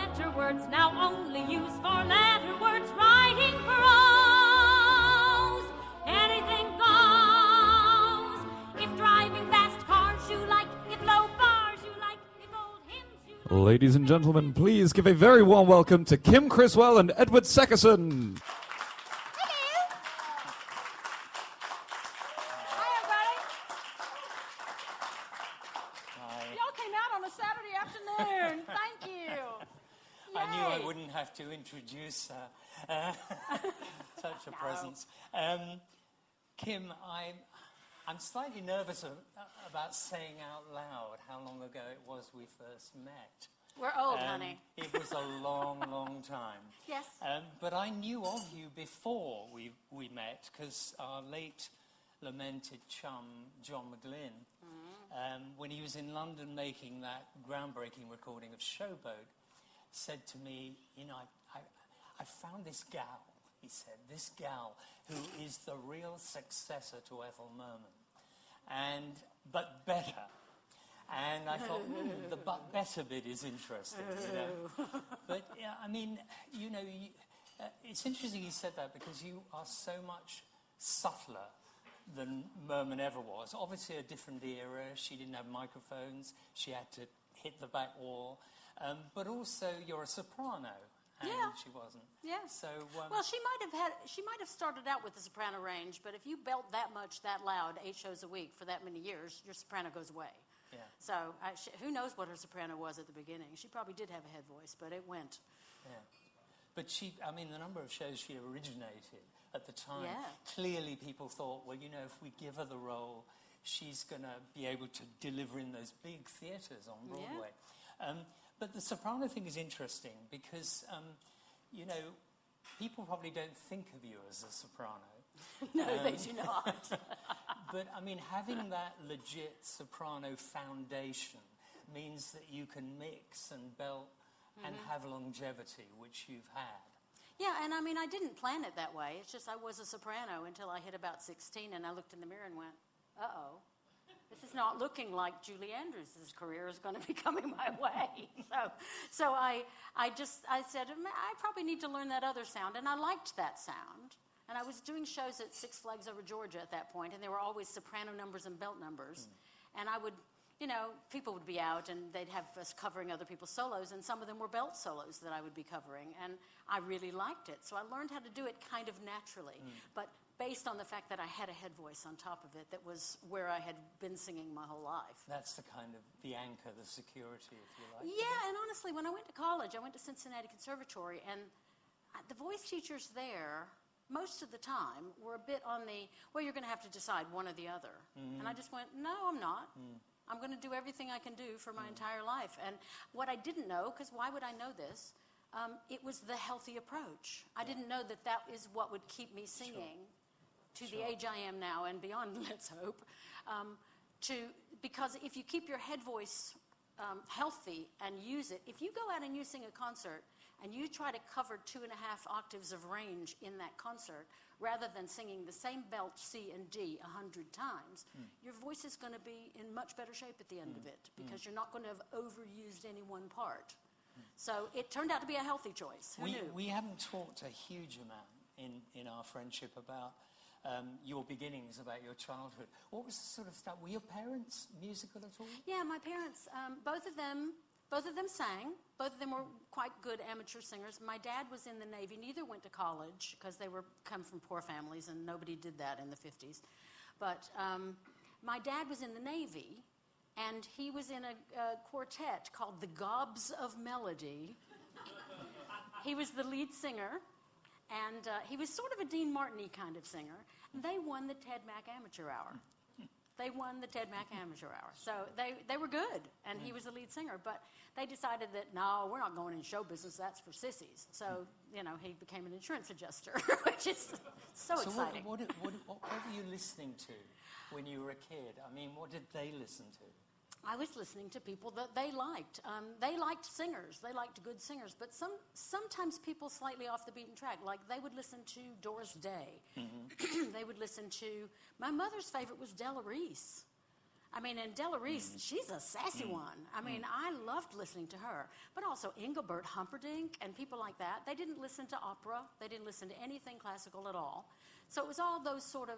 letter words now only used for letter words, writing prose. Anything goes. If driving fast cars you like, if low bars you like, if old hymns you like. Ladies and gentlemen, please give a very warm welcome to Kim Criswell and Edward Seckerson. To introduce such a presence. Kim, I'm slightly nervous about saying out loud how long ago it was we first met. We're old, honey. It was a long, long time. Yes. But I knew of you before we met, because our late lamented chum, John McGlinn, when he was in London making that groundbreaking recording of Showboat, said to me, you know, I found this gal, he said, this gal who is the real successor to Ethel Merman, but better. And I thought, the but better bit is interesting, you know. But, yeah, I mean, you know, it's interesting he said that, because you are so much subtler than Merman ever was. Obviously a different era, she didn't have microphones, she had to hit the back wall. But also, you're a soprano, and she wasn't. Yeah. So, well, she might have started out with the soprano range, but if you belt that much, that loud, 8 shows a week for that many years, your soprano goes away. Yeah. So, who knows what her soprano was at the beginning? She probably did have a head voice, but it went. Yeah. But I mean, the number of shows she originated at the time, clearly people thought, well, you know, if we give her the role, she's going to be able to deliver in those big theaters on Broadway. Yeah. But the soprano thing is interesting because, you know, people probably don't think of you as a soprano. No, they do not. But, I mean, having that legit soprano foundation means that you can mix and belt and have longevity, which you've had. Yeah, and I mean, I didn't plan it that way. It's just I was a soprano until I hit about 16, and I looked in the mirror and went, uh-oh. This is not looking like Julie Andrews' career is going to be coming my way. So I said, I probably need to learn that other sound. And I liked that sound. And I was doing shows at Six Flags Over Georgia at that point, and there were always soprano numbers and belt numbers. And I would, you know, people would be out, and they'd have us covering other people's solos, and some of them were belt solos that I would be covering. And I really liked it. So I learned how to do it kind of naturally. But based on the fact that I had a head voice on top of it that was where I had been singing my whole life. That's the kind of the anchor, the security, if you like. Yeah, and honestly, when I went to college, I went to Cincinnati Conservatory, and the voice teachers there, most of the time, were a bit on the, well, you're going to have to decide one or the other. And I just went, no, I'm not. I'm going to do everything I can do for my entire life. And what I didn't know, because why would I know this, it was the healthy approach. I didn't know that that is what would keep me singing to the age I am now and beyond, let's hope, because if you keep your head voice healthy and use it, if you go out and you sing a concert and you try to cover 2.5 octaves of range in that concert, rather than singing the same belt C and D 100 times, your voice is going to be in much better shape at the end of it, because you're not going to have overused any one part. So it turned out to be a healthy choice. Who knew? We haven't talked a huge amount in our friendship about your beginnings, about your childhood. What was the sort of stuff? Were your parents musical at all? Yeah, my parents, both of them sang. Both of them were quite good amateur singers. My dad was in the Navy. Neither went to college because they come from poor families, and nobody did that in the 50s. But my dad was in the Navy, and he was in a quartet called the Gobs of Melody. He was the lead singer. And he was sort of a Dean Martin-y kind of singer. They won the Ted Mack Amateur Hour. They won the Ted Mack Amateur Hour. So they were good, and he was the lead singer. But they decided that, no, we're not going in show business. That's for sissies. So, you know, he became an insurance adjuster, which is so exciting. What were you listening to when you were a kid? I mean, what did they listen to? I was listening to people that they liked. They liked singers. They liked good singers. But sometimes people slightly off the beaten track. Like, they would listen to Doris Day. They would listen to... My mother's favorite was Della Reese. I mean, and Della Reese, she's a sassy one. I mean, I loved listening to her. But also Engelbert Humperdinck and people like that, they didn't listen to opera. They didn't listen to anything classical at all. So it was all those sort of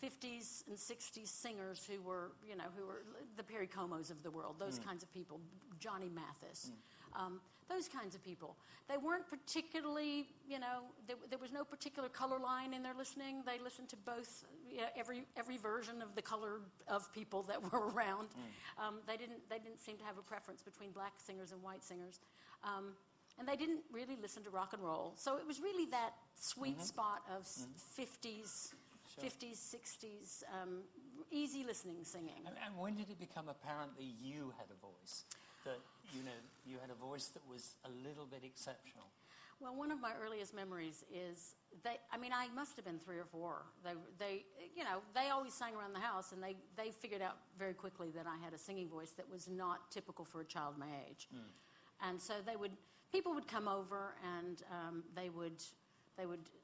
50s and 60s singers who were, you know, who were the Perry Comos of the world, those kinds of people, Johnny Mathis, those kinds of people. They weren't particularly, you know, there was no particular color line in their listening. They listened to both, you know, every version of the color of people that were around. They didn't seem to have a preference between black singers and white singers. And they didn't really listen to rock and roll. So it was really that sweet spot of 50s, 60s, easy listening singing. And when did it become apparent that you had a voice? That, you know, you had a voice that was a little bit exceptional? Well, one of my earliest memories is I must have been 3 or 4. They you know, they always sang around the house, and they figured out very quickly that I had a singing voice that was not typical for a child my age. And so people would come over, and they would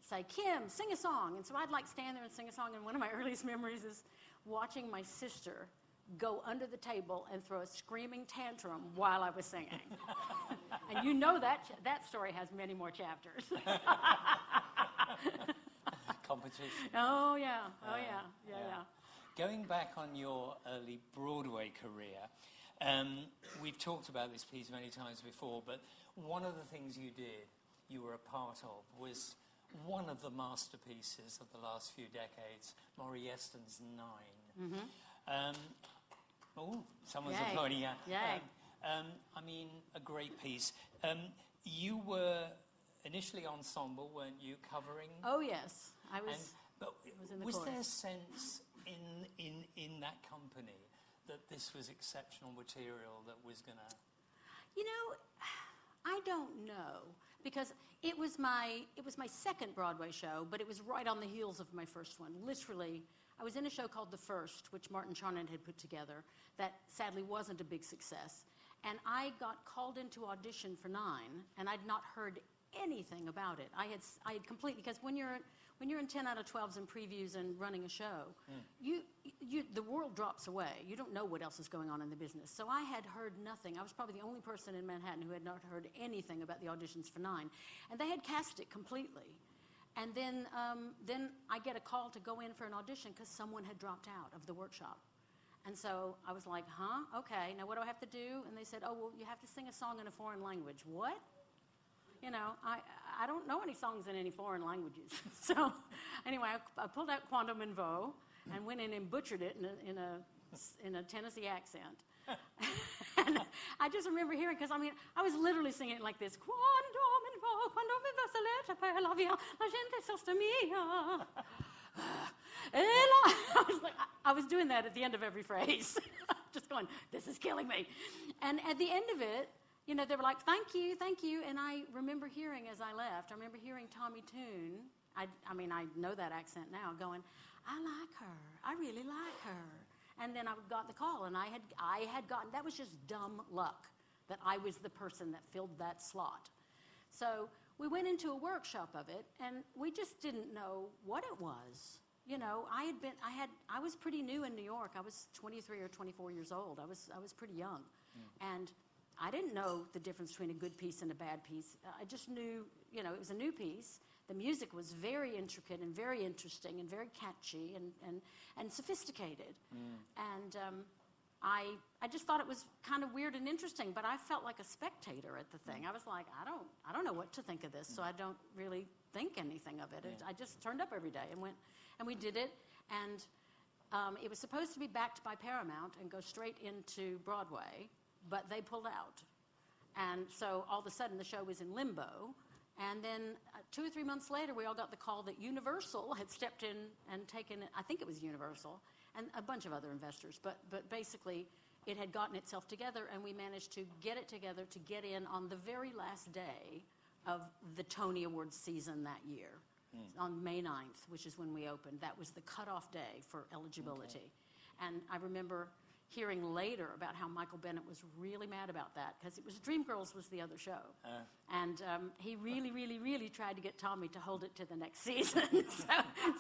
say, Kim, sing a song. And so I'd like stand there and sing a song. And one of my earliest memories is watching my sister go under the table and throw a screaming tantrum while I was singing. And you know that story has many more chapters. Competition. Oh, yeah. Going back on your early Broadway career, we've talked about this piece many times before, but one of the things you were a part of, was one of the masterpieces of the last few decades, Maury Yeston's Nine. Someone's Yay. applauding. Yeah. Yay. I mean, a great piece. You were initially ensemble, weren't you, covering? Oh, yes. I was in the was chorus. there a sense in that company that this was exceptional material that was going to... You know, I don't know, because it was my second Broadway show, but it was right on the heels of my first one. Literally, I was in a show called The First, which Martin Charnant had put together, that sadly wasn't a big success. And I got called into audition for Nine, and I'd not heard anything about it. I had completely, because when you're in 10 out of 12s and previews and running a show, the world drops away. You don't know what else is going on in the business. So I had heard nothing. I was probably the only person in Manhattan who had not heard anything about the auditions for Nine. And they had cast it completely. And then I get a call to go in for an audition because someone had dropped out of the workshop. And so I was like, okay, now what do I have to do? And they said, oh, well, you have to sing a song in a foreign language. What? You know, I don't know any songs in any foreign languages. So anyway, I pulled out Quantum and Vo and went in and butchered it in a Tennessee accent. And I just remember hearing, because I was literally singing it like this: Quantum and Vo, quando mi vasaletta per la via, la gente sosta mia. I was doing that at the end of every phrase, just going, this is killing me. And at the end of it, you know, they were like, thank you. And I remember hearing as I left, Tommy Tune, I know that accent now, going, I like her. I really like her. And then I got the call, and I had gotten, that was just dumb luck that I was the person that filled that slot. So we went into a workshop of it, and we just didn't know what it was. You know, I was pretty new in New York. I was 23 or 24 years old. I was pretty young. And I didn't know the difference between a good piece and a bad piece. I just knew, you know, it was a new piece. The music was very intricate and very interesting and very catchy and sophisticated. And I just thought it was kind of weird and interesting, but I felt like a spectator at the thing. I was like, I don't know what to think of this, so I don't really think anything of it. I just turned up every day and went, and we did it. And it was supposed to be backed by Paramount and go straight into Broadway, but they pulled out. And so all of a sudden the show was in limbo. And then 2 or 3 months later, we all got the call that Universal had stepped in and taken it. I think it was Universal and a bunch of other investors. But basically, it had gotten itself together, and we managed to get it together to get in on the very last day of the Tony Awards season that year, on May 9th, which is when we opened. That was the cutoff day for eligibility. Okay. And I remember, hearing later about how Michael Bennett was really mad about that, because it was Dreamgirls was the other show. And he really, really, really tried to get Tommy to hold it to the next season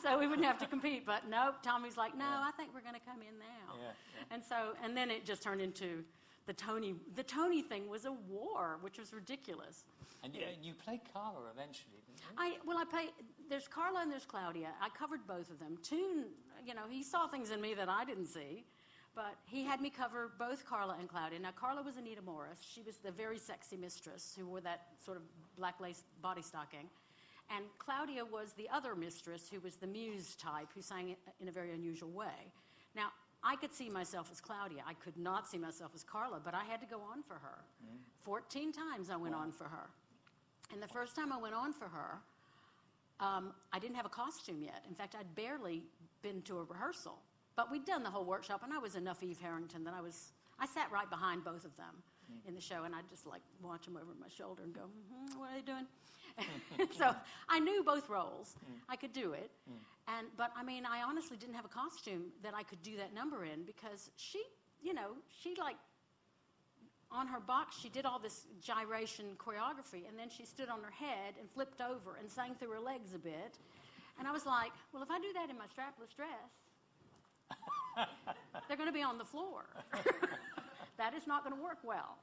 so we wouldn't have to compete. But no, Tommy's like, no, I think we're going to come in now. And then it just turned into the Tony. The Tony thing was a war, which was ridiculous. And you played Carla eventually, didn't you? I play, there's Carla and there's Claudia. I covered both of them. Toon, he saw things in me that I didn't see. But he had me cover both Carla and Claudia. Now, Carla was Anita Morris. She was the very sexy mistress who wore that sort of black lace body stocking. And Claudia was the other mistress who was the muse type who sang in a very unusual way. Now, I could see myself as Claudia. I could not see myself as Carla, but I had to go on for her. 14 times I went on for her. And the first time I went on for her, I didn't have a costume yet. In fact, I'd barely been to a rehearsal. But we'd done the whole workshop, and I was enough Eve Harrington that I sat right behind both of them in the show, and I'd just like watch them over my shoulder and go, what are they doing? So I knew both roles. I could do it. But I mean, I honestly didn't have a costume that I could do that number in, because she like, on her box, she did all this gyration choreography, and then she stood on her head and flipped over and sang through her legs a bit. And I was like, well, if I do that in my strapless dress, they're going to be on the floor. That is not going to work well.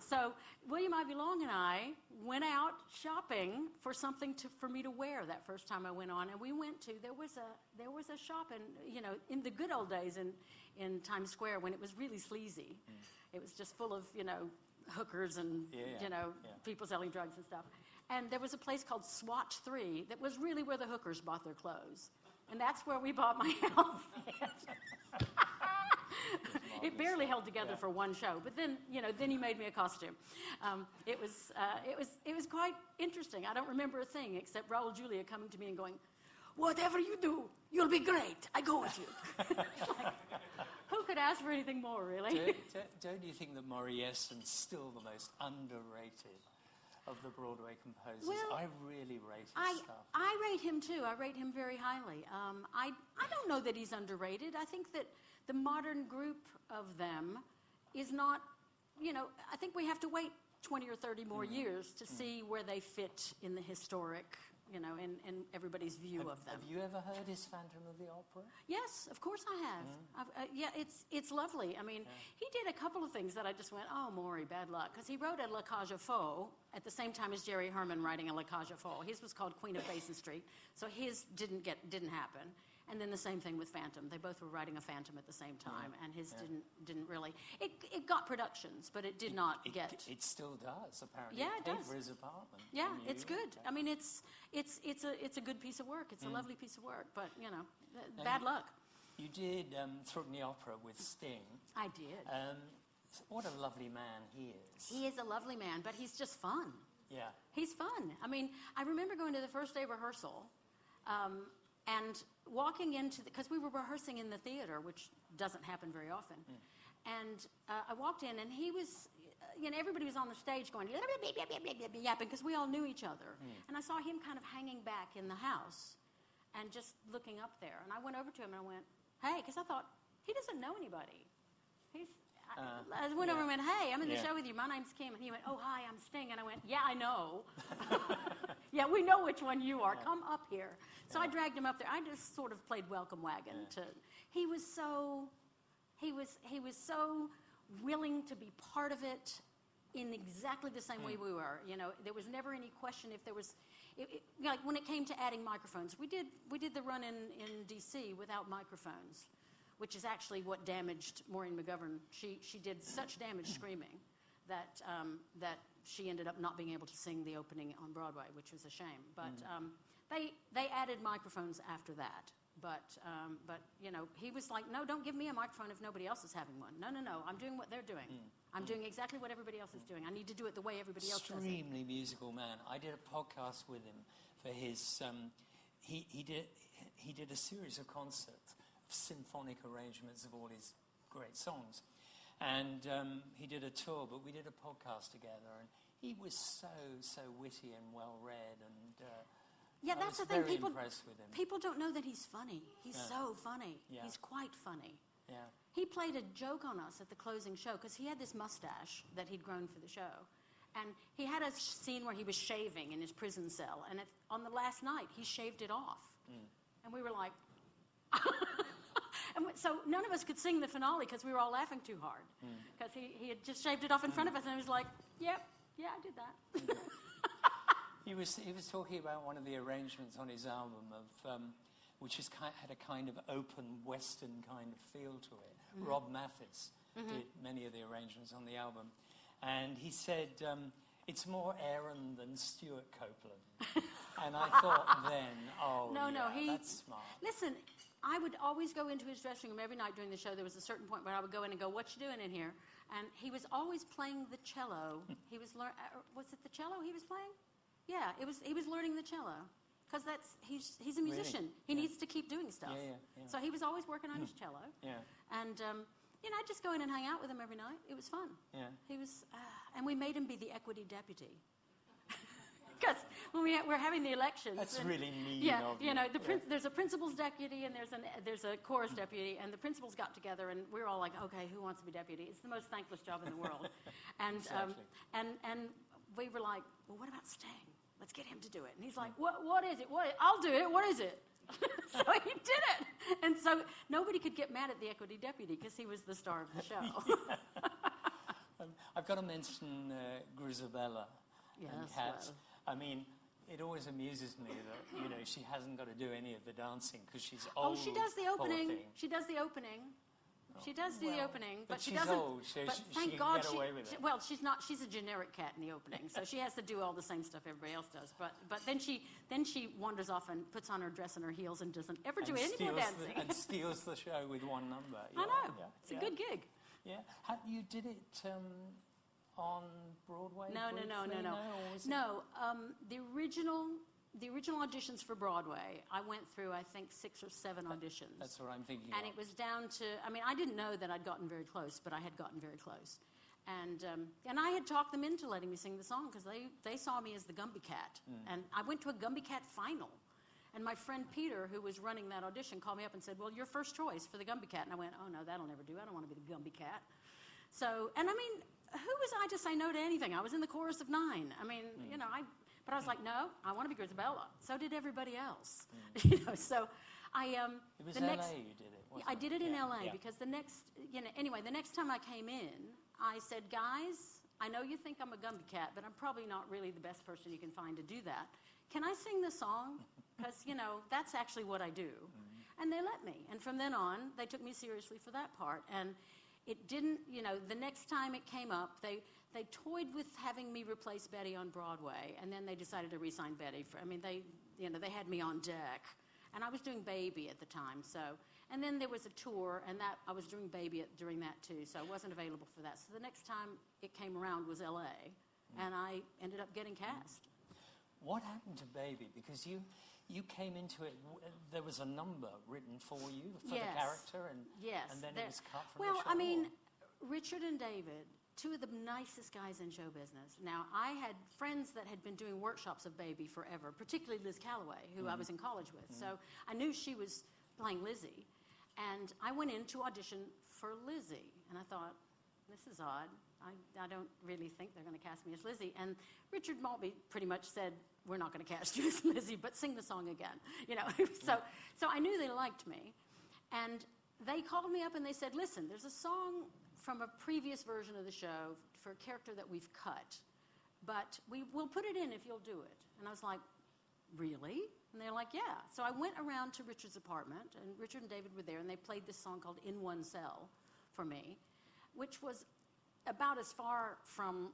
So William Ivy Long and I went out shopping for something for me to wear that first time I went on, and we went to, there was a shop in the good old days in Times Square when it was really sleazy. It was just full of hookers and people selling drugs and stuff. And there was a place called Swatch 3 that was really where the hookers bought their clothes. And that's where we bought my outfit. It barely held together for one show, but then he made me a costume. It was quite interesting. I don't remember a thing except Raul Julia coming to me and going, "Whatever you do, you'll be great. I go with you." Like, who could ask for anything more, really? Don't you think that Maury-Yeston's still the most underrated of the Broadway composers? Well, I really rate his stuff. I rate him too. I rate him very highly. I don't know that he's underrated. I think that the modern group of them is not, I think we have to wait 20 or 30 more years to see where they fit in the historic, in everybody's view of them. Have you ever heard his Phantom of the Opera? Yes, of course I have. It's lovely. I mean, he did a couple of things that I just went, oh, Maury, bad luck. Because he wrote a La Cage aux Folles at the same time as Jerry Herman writing a La Cage aux Folles. His was called Queen of Basin Street. So his didn't happen. And then the same thing with Phantom. They both were writing a Phantom at the same time, and his didn't really. It got productions, but it did not get. It still does, apparently. Yeah, it does. For his apartment. Yeah, it's good. I mean, it's a good piece of work. It's a lovely piece of work, but bad luck. You did Through the Opera with Sting. I did. What a lovely man he is. He is a lovely man, but he's just fun. Yeah. He's fun. I mean, I remember going to the first day of rehearsal. And walking into, because we were rehearsing in the theater, which doesn't happen very often. And I walked in, and he was, everybody was on the stage going, yapping, because we all knew each other. And I saw him kind of hanging back in the house and just looking up there. And I went over to him and I went, hey, because I thought, he doesn't know anybody. I went over and went, hey, I'm in the show with you. My name's Kim. And he went, oh, hi, I'm Sting. And I went, yeah, I know. Yeah, we know which one you are. Come up here. So I dragged him up there. I just sort of played welcome wagon. He was so willing to be part of it in exactly the same way we were. There was never any question if there was, like when it came to adding microphones. We did the run in D.C. without microphones, which is actually what damaged Maureen McGovern. She did such damage screaming that she ended up not being able to sing the opening on Broadway, which was a shame. But they added microphones after that. But he was like, no, don't give me a microphone if nobody else is having one. No, I'm doing what they're doing. I'm doing exactly what everybody else is doing. I need to do it the way everybody else does it. Extremely musical man. I did a podcast with him for his. He did a series of concerts, symphonic arrangements of all his great songs. And he did a tour, but we did a podcast together, and he was so witty and well-read, and I that's was the thing. very impressed with him. People don't know that he's funny. He's so funny. Yeah. He's quite funny. Yeah. he played a joke on us at the closing show because he had this mustache that he'd grown for the show. And he had a scene where he was shaving in his prison cell. And on the last night, he shaved it off. And we were like... And so none of us could sing the finale because we were all laughing too hard. Because he had just shaved it off in front of us, and he was like, yep, yeah, I did that. He was talking about one of the arrangements on his album of which had a kind of open Western kind of feel to it. Rob Mathis did many of the arrangements on the album, and he said it's more Aaron than Stuart Copeland. And I thought then, that's smart. Listen, I would always go into his dressing room every night during the show. There was a certain point where I would go in and go, what you doing in here? And he was always playing the cello. He was was it the cello he was playing? Yeah, he was learning the cello. Because he's a musician. Really? He needs to keep doing stuff. Yeah. So he was always working on his cello. Yeah. And, I'd just go in and hang out with him every night. It was fun. Yeah. He was, and we made him be the equity deputy. Because when we're having the elections... That's really mean of you know, there's a principal's deputy and there's a chorus deputy, and the principals got together and we were all like, okay, who wants to be deputy? It's the most thankless job in the world. And, exactly. and we were like, well, what about Sting? Let's get him to do it. And he's like, what is it? I'll do it. What is it? So he did it. And so nobody could get mad at the equity deputy because he was the star of the show. I've got to mention Grizabella and Cats. Well. I mean, it always amuses me that, she hasn't got to do any of the dancing because she's old. Oh, she does the opening. Poor thing. She does the opening. She does do the opening, but she she's doesn't. Old, so but she thank can God get away with it. Well, she's not. She's a generic cat in the opening, so she has to do all the same stuff everybody else does. But then she wanders off and puts on her dress and her heels and doesn't ever do any more dancing. And steals the show with one number. Yeah, I know. Yeah, it's a good gig. Yeah. You did it on Broadway? No. The original auditions for Broadway, I went through, I think, 6 or 7 auditions. That's what I'm thinking And of. it was down to, I didn't know that I'd gotten very close, but I had gotten very close. And I had talked them into letting me sing the song because they saw me as the Gumby Cat. And I went to a Gumby Cat final. And my friend Peter, who was running that audition, called me up and said, well, your first choice for the Gumby Cat. And I went, oh, no, that'll never do. I don't want to be the Gumby Cat. So, and who was I to say no to anything? I was in the chorus of 9. But I was like, no, I want to be Grizabella. So did everybody else. So I... it was LA you did it, wasn't I did it in LA yeah. because the next time I came in, I said, guys, I know you think I'm a Gumby Cat, but I'm probably not really the best person you can find to do that. Can I sing the song? Because, that's actually what I do. And they let me. And from then on, they took me seriously for that part. And it didn't, the next time it came up, they toyed with having me replace Betty on Broadway, and then they decided to re-sign Betty. They had me on deck. And I was doing Baby at the time, so. And then there was a tour, and I was doing Baby during that too, so I wasn't available for that. So the next time it came around was LA, and I ended up getting cast. What happened to Baby? Because you came into it, there was a number written for you, for the character, and then it was cut from the show? Richard and David, 2 of the nicest guys in show business. Now, I had friends that had been doing workshops of Baby forever, particularly Liz Calloway, who I was in college with. So I knew she was playing Lizzie. And I went in to audition for Lizzie. And I thought, this is odd. I don't really think they're going to cast me as Lizzie. And Richard Maltby pretty much said, we're not going to cast you as Lizzie, but sing the song again. So I knew they liked me. And they called me up and they said, listen, there's a song from a previous version of the show for a character that we've cut, but we'll put it in if you'll do it. And I was like, really? And they're like, yeah. So I went around to Richard's apartment, and Richard and David were there, and they played this song called In One Cell for me, which was about as far from,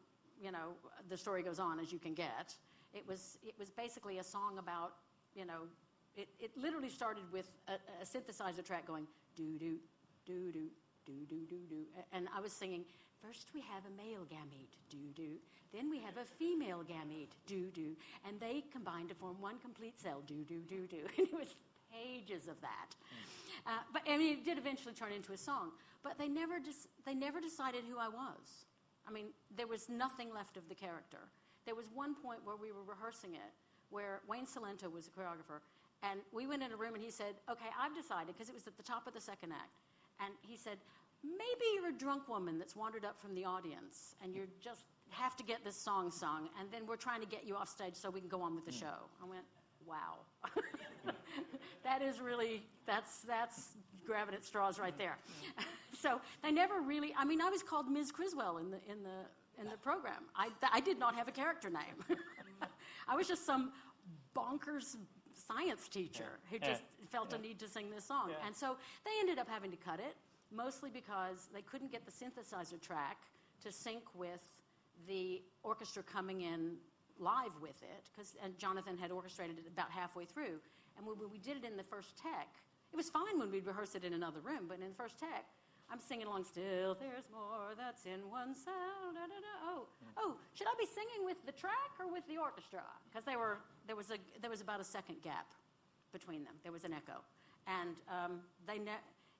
the story goes on as you can get. It was basically a song about, it literally started with a synthesizer track going doo-doo, doo-doo, do-do-do-do. And I was singing, first we have a male gamete, do-do. Then we have a female gamete, do-do. And they combine to form one complete cell, do-do-do-do. And it was pages of that. But it did eventually turn into a song. But they never decided who I was. There was nothing left of the character. There was one point where we were rehearsing it, where Wayne Salento was the choreographer, and we went in a room and he said, okay, I've decided, because it was at the top of the second act, and he said, maybe you're a drunk woman that's wandered up from the audience and you just have to get this song sung, and then we're trying to get you off stage so we can go on with the show. I went, wow. That is really, that's grabbing at straws right there. So they never really, I mean, I was called Ms. Criswell in the program. I did not have a character name. I was just some bonkers science teacher who just felt a need to sing this song. And so they ended up having to cut it, mostly because they couldn't get the synthesizer track to sync with the orchestra coming in live with it, and Jonathan had orchestrated it about halfway through. And when we did it in the first tech, it was fine when we'd rehearse it in another room, but in the first tech, I'm singing along, still there's more that's in one sound, da, da, da. Oh, should I be singing with the track or with the orchestra? Because there was about a second gap between them. There was an echo. And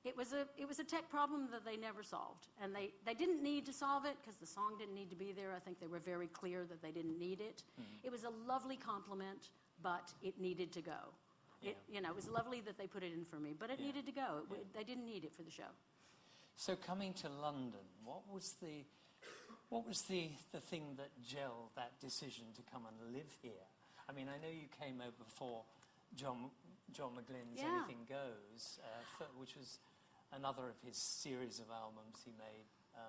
it was a tech problem that they never solved. And they didn't need to solve it because the song didn't need to be there. I think they were very clear that they didn't need it. It was a lovely compliment, but it needed to go. It was lovely that they put it in for me, but it needed to go. They didn't need it for the show. So coming to London, what was the thing that gelled that decision to come and live here? I mean, I know you came over for John McGlinn's Anything Goes, which was another of his series of albums he made.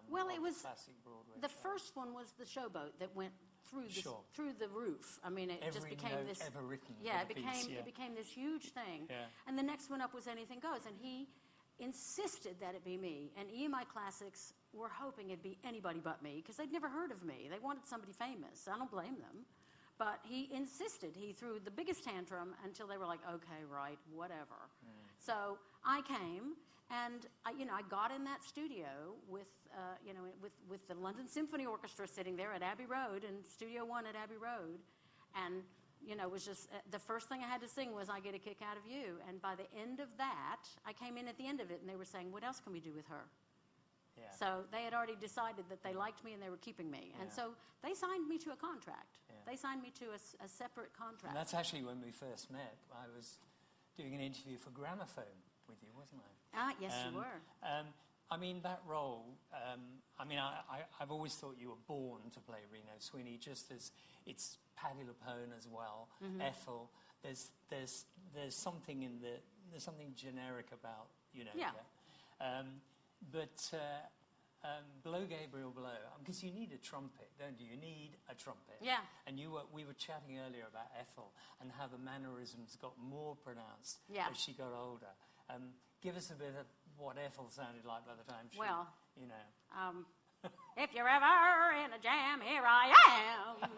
Well, it was classic Broadway. The shows. first one was the Showboat that went through the roof. I mean, it Every just became note this. Ever written Yeah, for it the became piece, it became this huge thing. Yeah. And the next one up was Anything Goes, and he insisted that it be me. And EMI Classics were hoping it'd be anybody but me because they'd never heard of me. They wanted somebody famous. I don't blame them. But he insisted. He threw the biggest tantrum until they were like, okay, right, whatever. So I came, and I got in that studio with the London Symphony Orchestra sitting there at Abbey Road, and Studio One at Abbey Road, and it was just the first thing I had to sing was "I Get a Kick Out of You," and by the end of that, I came in at the end of it, and they were saying, "What else can we do with her?" Yeah. So they had already decided that they liked me and they were keeping me, and so they signed me to a contract. Yeah. They signed me to a separate contract. And that's actually when we first met. I was doing an interview for Gramophone with you, wasn't I? Yes, you were. I mean, that role, I've always thought you were born to play Reno Sweeney, just as it's Patti LuPone as well, Ethel. There's something there's something generic about, Blow Gabriel Blow, because you need a trumpet, don't you? You need a trumpet. Yeah. And we were chatting earlier about Ethel and how the mannerisms got more pronounced as she got older. Give us a bit of what Ethel sounded like by the time she, if you're ever in a jam, here I am.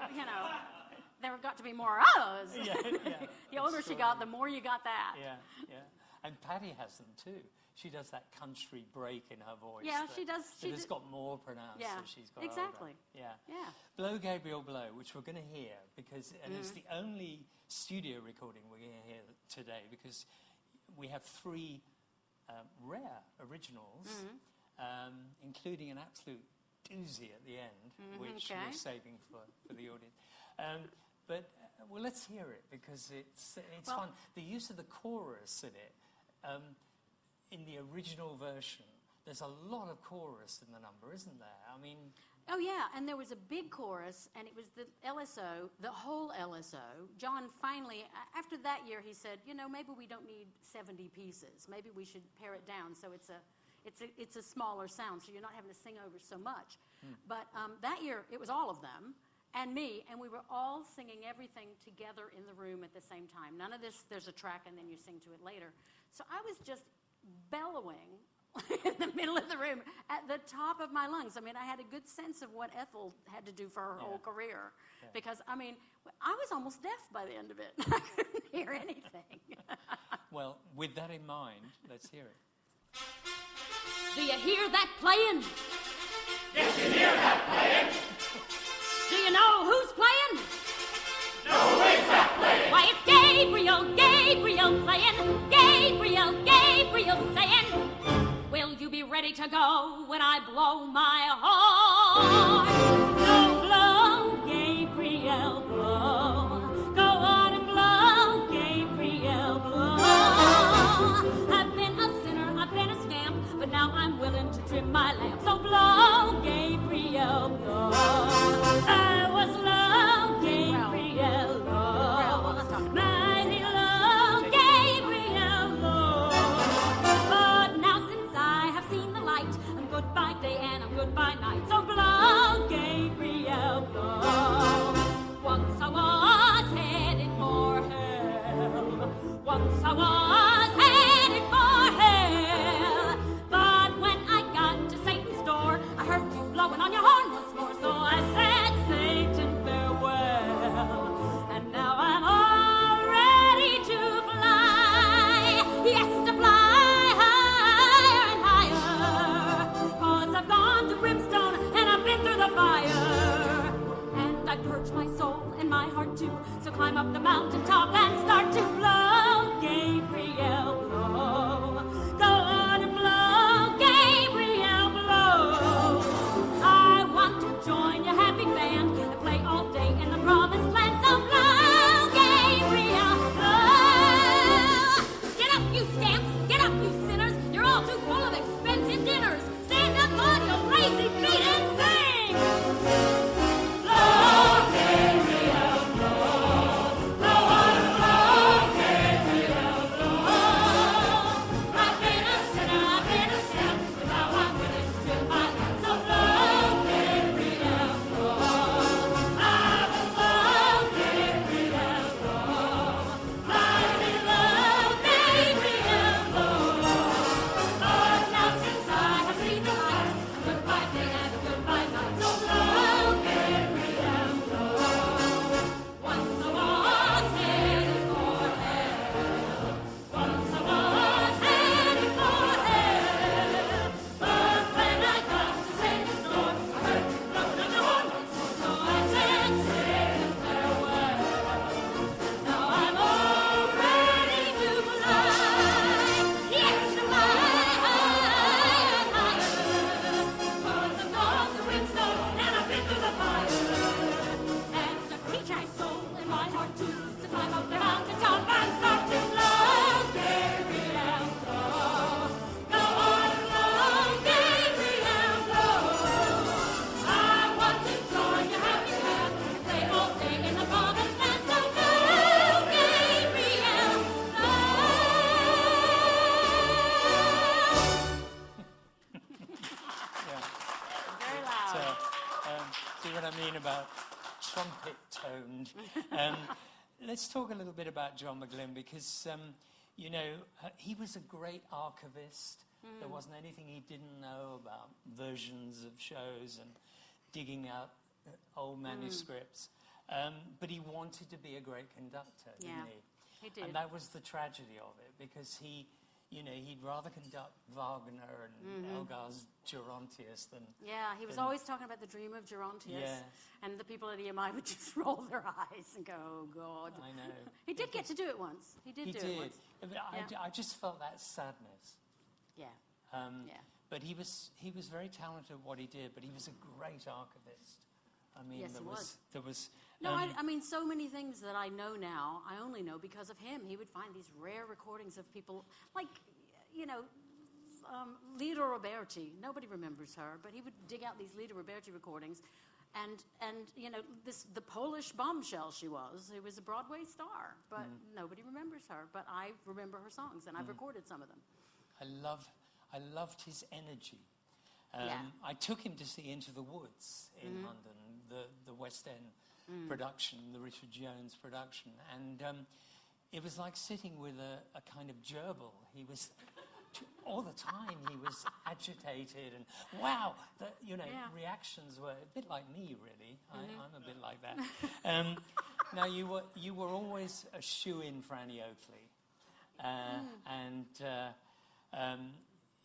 There have got to be more of those. The older she got, the more you got that. Yeah. And Patti has them too. She does that country break in her voice. Yeah, she does. It's got more pronounced as she's got older. Yeah. Blow Gabriel Blow, which we're going to hear, and it's the only studio recording we're going to hear today, because we have 3 rare originals, including an absolute doozy at the end, which we're saving for the audience. Well, let's hear it, because it's fun. The use of the chorus in it, in the original version, there's a lot of chorus in the number, isn't there? I mean... Oh, yeah, and there was a big chorus, and it was the LSO, the whole LSO. John finally, after that year, he said, maybe we don't need 70 pieces. Maybe we should pare it down so it's a smaller sound, so you're not having to sing over so much. But that year, it was all of them, and me, and we were all singing everything together in the room at the same time. None of this, there's a track, and then you sing to it later. So I was just bellowing in the middle of the room at the top of my lungs. I mean, I had a good sense of what Ethel had to do for her whole career. Because, I mean, I was almost deaf by the end of it. I couldn't hear anything. Well, with that in mind, let's hear it. Do you hear that playing? Yes, you hear that playing. Do you know who's playing? No, who is that playing? Why, it's Gabriel playing. Gabriel saying, will you be ready to go when I blow my horn? So blow, Gabriel, blow. Go on and blow, Gabriel, blow. I've been a sinner, I've been a scamp, but now I'm willing to trim want to. So climb up the mountaintop and start to blow, Gabriel, blow. Go on and blow, Gabriel, blow. I want to join your happy band and play all day in the promised land. So blow, Gabriel, blow. Get up, you scamps, get up, you sinners. You're all too full of expensive dinners. Stand up on your lazy feet and sing. Blow, Gabriel, blow. Blow on, blow, Gabriel, blow. I've been a sinner, but now I'm willing to do my life. So blow, Gabriel, blow. I will blow, Gabriel, blow. I will blow, Gabriel, blow. Lord, now since I have seen the light, a goodbye day and a goodbye night. So blow, Gabriel, blow. Once I was headed for hell. Once I was headed for hell. But when I got to Satan's door, I heard the blowing of the horn once more. So I said, Satan, farewell. Now I'm all ready to fly. Yes, to fly higher and higher. 'Cause I've gone through brimstone and I've been through the fire. And a creature soul in my heart too. So climb up the mountaintop and start to blow, Gabriel, blow. Go on, blow, Gabriel, blow. I want to join your happy band and play all day in the promised land. So blow, Gabriel, blow. Very loud. So, see what I mean about trumpet-toned. Let's talk a little bit about John McGlinn because, you know, he was a great archivist. There wasn't anything he didn't know about versions of shows and digging out old manuscripts. But he wanted to be a great conductor, didn't Yeah, he? he did. And that was the tragedy of it because he, you know, he'd rather conduct Wagner and Elgar's Gerontius than... Yeah, he was always talking about the dream of Gerontius. Yes. And the people at EMI would just roll their eyes and go, oh, God. I know. He did get to do it once. He did He do did. it once. But Yeah. I just felt that sadness. Yeah. Yeah. But he was very talented at what he did, but he was a great archivist. I mean, Yes, he was. There was... No, I mean, so many things that I know now, I only know because of him. He would find these rare recordings of people, like, you know, Lida Roberti. Nobody remembers her, but he would dig out these Lida Roberti recordings. And you know, the Polish bombshell she was, who was a Broadway star, but nobody remembers her. But I remember her songs, and I've recorded some of them. I loved his energy. Yeah. I took him to see Into the Woods in London, the West End production, the Richard Jones production. And it was like sitting with a kind of gerbil. He was... all the time he was agitated and wow, you know, reactions were a bit like me, really. I'm a bit like that. Now you were always a shoe-in for Annie Oakley, and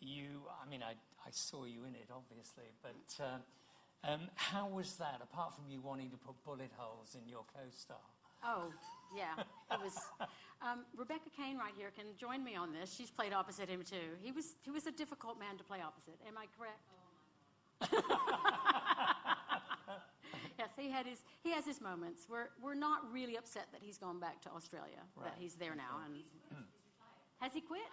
you. I mean, I saw you in it, obviously, but how was that? Apart from you wanting to put bullet holes in your co-star. Oh, yeah, it was. Rebecca Kane right here can join me on this. She's played opposite him too. He was a difficult man to play opposite. Am I correct? Yes, he has his moments. We're not really upset that he's gone back to Australia. Right. That he's there now. And has he quit?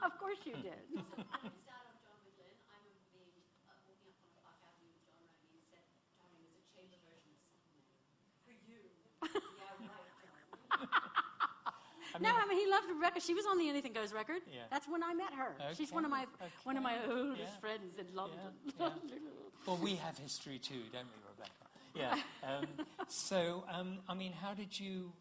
Of course you did. At the start of John McGlinn, I remember being walking up on a Park Avenue with John Randy and said, darling, there's a chamber version of something for you. Yeah, right, John. I mean, he loved Rebecca. She was on the Anything Goes record. Yeah. That's when I met her. She's one of my oldest friends in London. Yeah. Well, we have history too, don't we, Rebecca? Yeah. So, I mean, how did you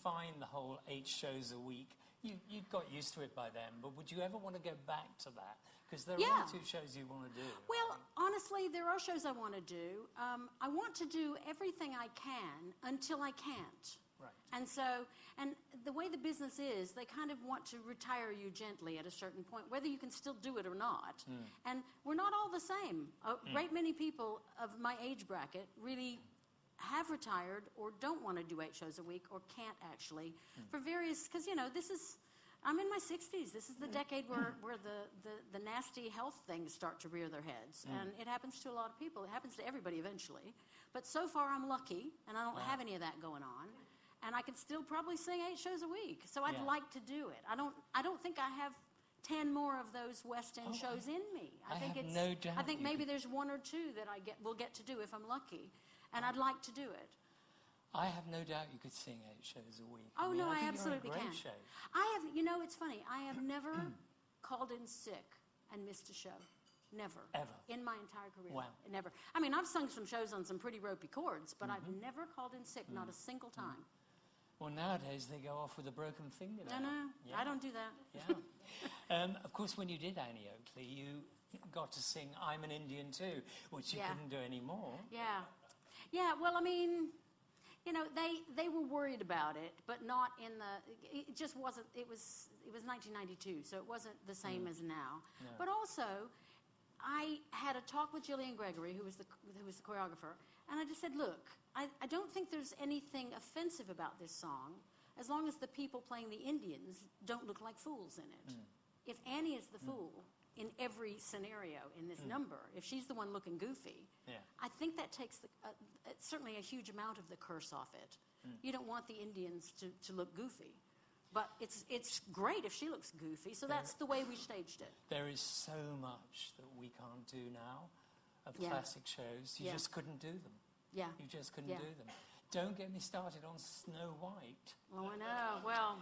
find the whole 8 shows a week? You'd got used to it by then, but would you ever want to go back to that? Because there are 1 or 2 shows you want to do. Well, honestly, there are shows I want to do. I want to do everything I can until I can't. Right. And so, and the way the business is, they kind of want to retire you gently at a certain point, whether you can still do it or not. And we're not all the same. A great many people of my age bracket really have retired or don't want to do 8 shows a week or can't actually for various, because, you know, I'm in my 60s. This is the decade where the nasty health things start to rear their heads. And it happens to a lot of people. It happens to everybody eventually. But so far I'm lucky, and I don't have any of that going on. And I can still probably sing 8 shows a week. So I'd like to do it. I don't think I have 10 more of those West End shows in me. I have no doubt. I think maybe there's 1 or 2 that will get to do if I'm lucky. And I'd like to do it. I have no doubt you could sing 8 shows a week. Oh, I mean, no, I think absolutely you're in can. great shape. You know, it's funny. I have never called in sick and missed a show. Never. Ever? In my entire career. Wow. Never. I mean, I've sung some shows on some pretty ropey chords, but I've never called in sick, not a single time. Well, nowadays they go off with a broken finger. No, Yeah. I don't do that. Yeah. Of course, when you did Annie Oakley, you got to sing I'm an Indian Too, which you couldn't do anymore. Yeah. Yeah, well, I mean, you know, they were worried about it, but not in it just wasn't, it was 1992, so it wasn't the same as now. No. But also, I had a talk with Gillian Gregory, who was the choreographer, and I just said, look, I don't think there's anything offensive about this song, as long as the people playing the Indians don't look like fools in it. If Annie is the fool in every scenario in this number, if she's the one looking goofy, I think that takes certainly a huge amount of the curse off it. You don't want the Indians to look goofy. But it's great if she looks goofy, so that's the way we staged it. There is so much that we can't do now of classic shows. You just couldn't do them. Yeah. You just couldn't do them. Don't get me started on Snow White. Oh, I know. Well,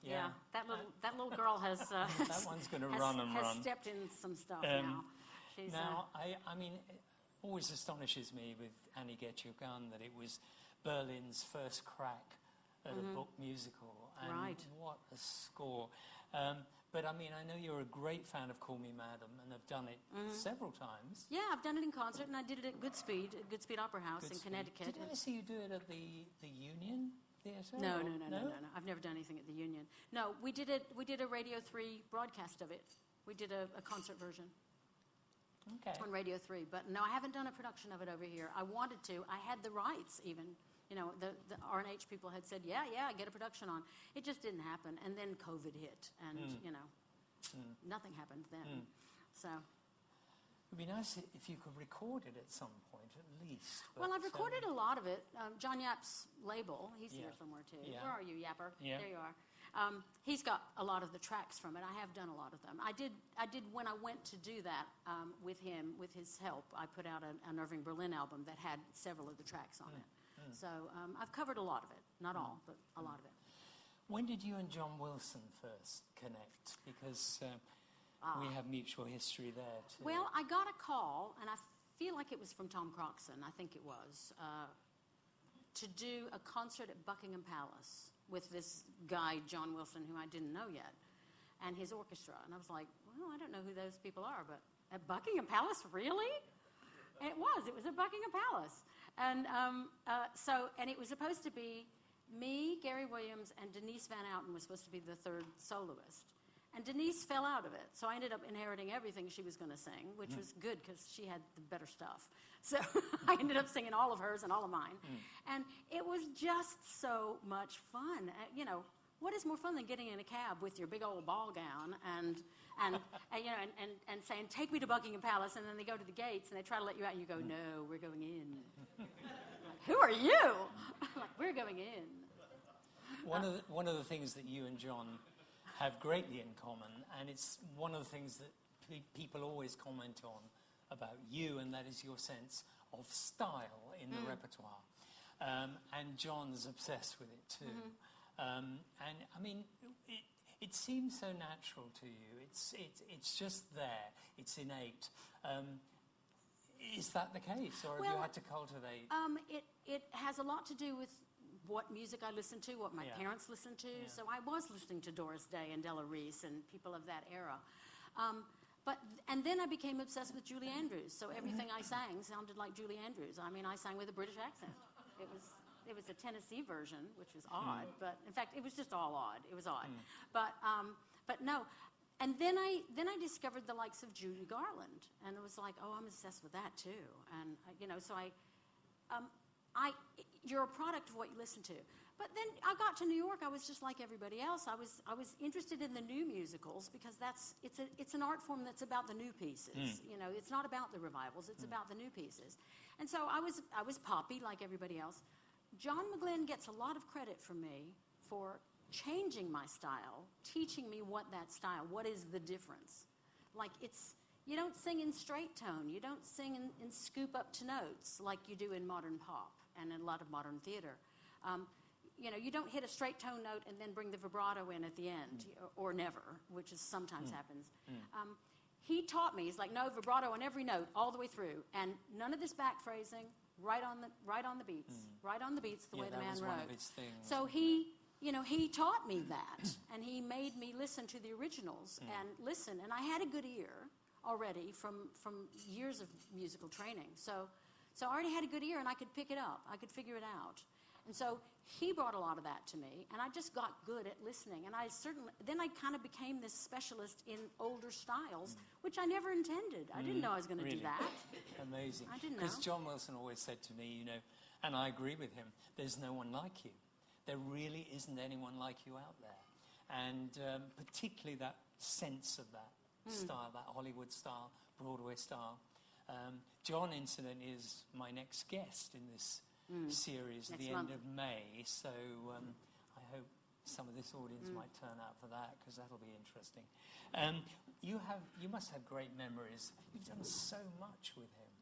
yeah. That little girl has that one's going to run and has run. stepped in some stuff now. She's, now, I mean, it always astonishes me with Annie Get Your Gun that it was Berlin's first crack at a book musical. And what a score. But I mean, I know you're a great fan of Call Me Madam and have done it several times. Yeah, I've done it in concert, and I did it at Goodspeed Opera House in Connecticut. Did I see you do it at the Union Theatre? No. I've never done anything at the Union. No, we did a Radio 3 broadcast of it. We did a concert version. Okay. On Radio 3, but no, I haven't done a production of it over here. I wanted to. I had the rights even. You know, the R&H people had said, yeah, get a production on. It just didn't happen. And then COVID hit, and, you know, nothing happened then. So. It would be nice if you could record it at some point, at least. Well, I've recorded a lot of it. John Yap's label, he's here somewhere too. Yeah. Where are you, Yapper? Yeah. There you are. He's got a lot of the tracks from it. I have done a lot of them. I did when I went to do that with him, with his help, I put out an Irving Berlin album that had several of the tracks on it. So I've covered a lot of it. Not all, but a lot of it. When did you and John Wilson first connect? Because we have mutual history there too. Well, I got a call, and I feel like it was from Tom Croxon, I think it was, to do a concert at Buckingham Palace with this guy, John Wilson, who I didn't know yet, and his orchestra. And I was like, well, I don't know who those people are, but at Buckingham Palace, really? And it was at Buckingham Palace. And and it was supposed to be me, Gary Williams, and Denise Van Outen was supposed to be the third soloist. And Denise fell out of it, so I ended up inheriting everything she was going to sing, which was good because she had the better stuff. So I ended up singing all of hers and all of mine. And it was just so much fun. You know, what is more fun than getting in a cab with your big old ball gown and saying, take me to Buckingham Palace, and then they go to the gates and they try to let you out, and you go, no, we're going in. Like, who are you? Like, we're going in. One of the things that you and John have greatly in common, and it's one of the things that people always comment on about you, and that is your sense of style in the repertoire. And John's obsessed with it too. And I mean, it seems so natural to you. It's just there. It's innate. Is that the case, or have you had to cultivate? It has a lot to do with what music I listen to, what my parents listened to. So I was listening to Doris Day and Della Reese and people of that era. And then I became obsessed with Julie Andrews. So everything I sang sounded like Julie Andrews. I mean, I sang with a British accent. It was a Tennessee version, which was odd, but in fact, it was just all odd. It was odd, but no. And then I discovered the likes of Judy Garland, and it was like, oh, I'm obsessed with that too. And you know, so you're a product of what you listen to. But then I got to New York. I was just like everybody else. I was interested in the new musicals because it's an art form that's about the new pieces. You know, it's not about the revivals. It's about the new pieces. And so I was poppy like everybody else. John McGlinn gets a lot of credit from me for changing my style, teaching me what is the difference. Like you don't sing in straight tone. You don't sing in scoop up to notes like you do in modern pop and in a lot of modern theater. You know, you don't hit a straight tone note and then bring the vibrato in at the end, or never, which is sometimes happens. He taught me. He's like, no, vibrato on every note all the way through, and none of this back phrasing. Right on the beats. Right on the beats, the way the man that was wrote. one of his things. So he taught me that, and he made me listen to the originals and listen. And I had a good ear already from years of musical training. So I already had a good ear, and I could pick it up. I could figure it out. And so he brought a lot of that to me, and I just got good at listening. And then I kind of became this specialist in older styles, which I never intended. I didn't know I was going to do that. Amazing. I didn't know. Because John Wilson always said to me, you know, and I agree with him, there's no one like you. There really isn't anyone like you out there. And particularly that sense of that style, that Hollywood style, Broadway style. John, incidentally, is my next guest in this series at the end of May, so I hope some of this audience might turn out for that, because that'll be interesting. You must have great memories. You've done so much with him.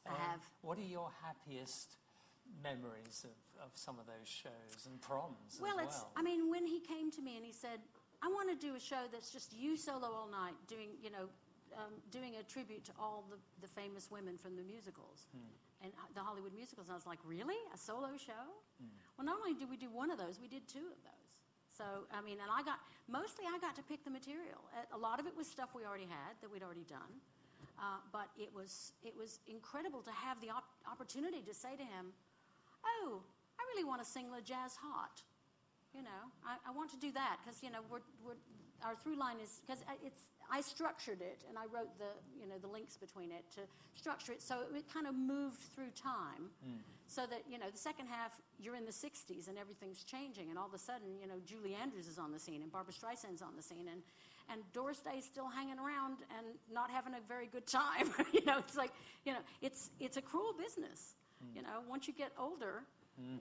I have. What are your happiest memories of some of those shows and proms Well, as well? I mean, when he came to me and he said, I want to do a show that's just you solo all night doing, doing a tribute to all the famous women from the musicals. And the Hollywood musicals. And I was like, really? A solo show? Well, not only did we do one of those, we did two of those. So, I mean, and I got to pick the material. A lot of it was stuff we already had, that we'd already done. But it was incredible to have the opportunity to say to him, oh, I really want to sing Le Jazz Hot. You know, I want to do that because, our through line is, because I structured it and I wrote the links between it to structure it so it kind of moved through time so that, the second half you're in the 60s and everything's changing and all of a sudden, Julie Andrews is on the scene and Barbra Streisand's on the scene and Doris Day's still hanging around and not having a very good time. It's like, it's a cruel business. Once you get older,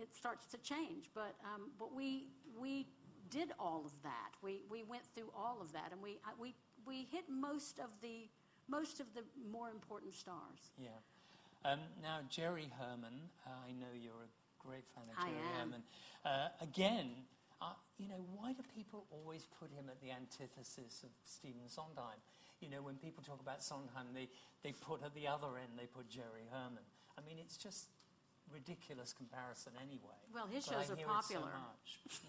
it starts to change. But we did all of that. We went through all of that, and we hit most of the more important stars. Yeah. Now, Jerry Herman, I know you're a great fan of Jerry Herman. Again, why do people always put him at the antithesis of Stephen Sondheim? When people talk about Sondheim, they put at the other end, they put Jerry Herman. I mean, it's just ridiculous comparison anyway. Well, his but shows I are hear popular. It so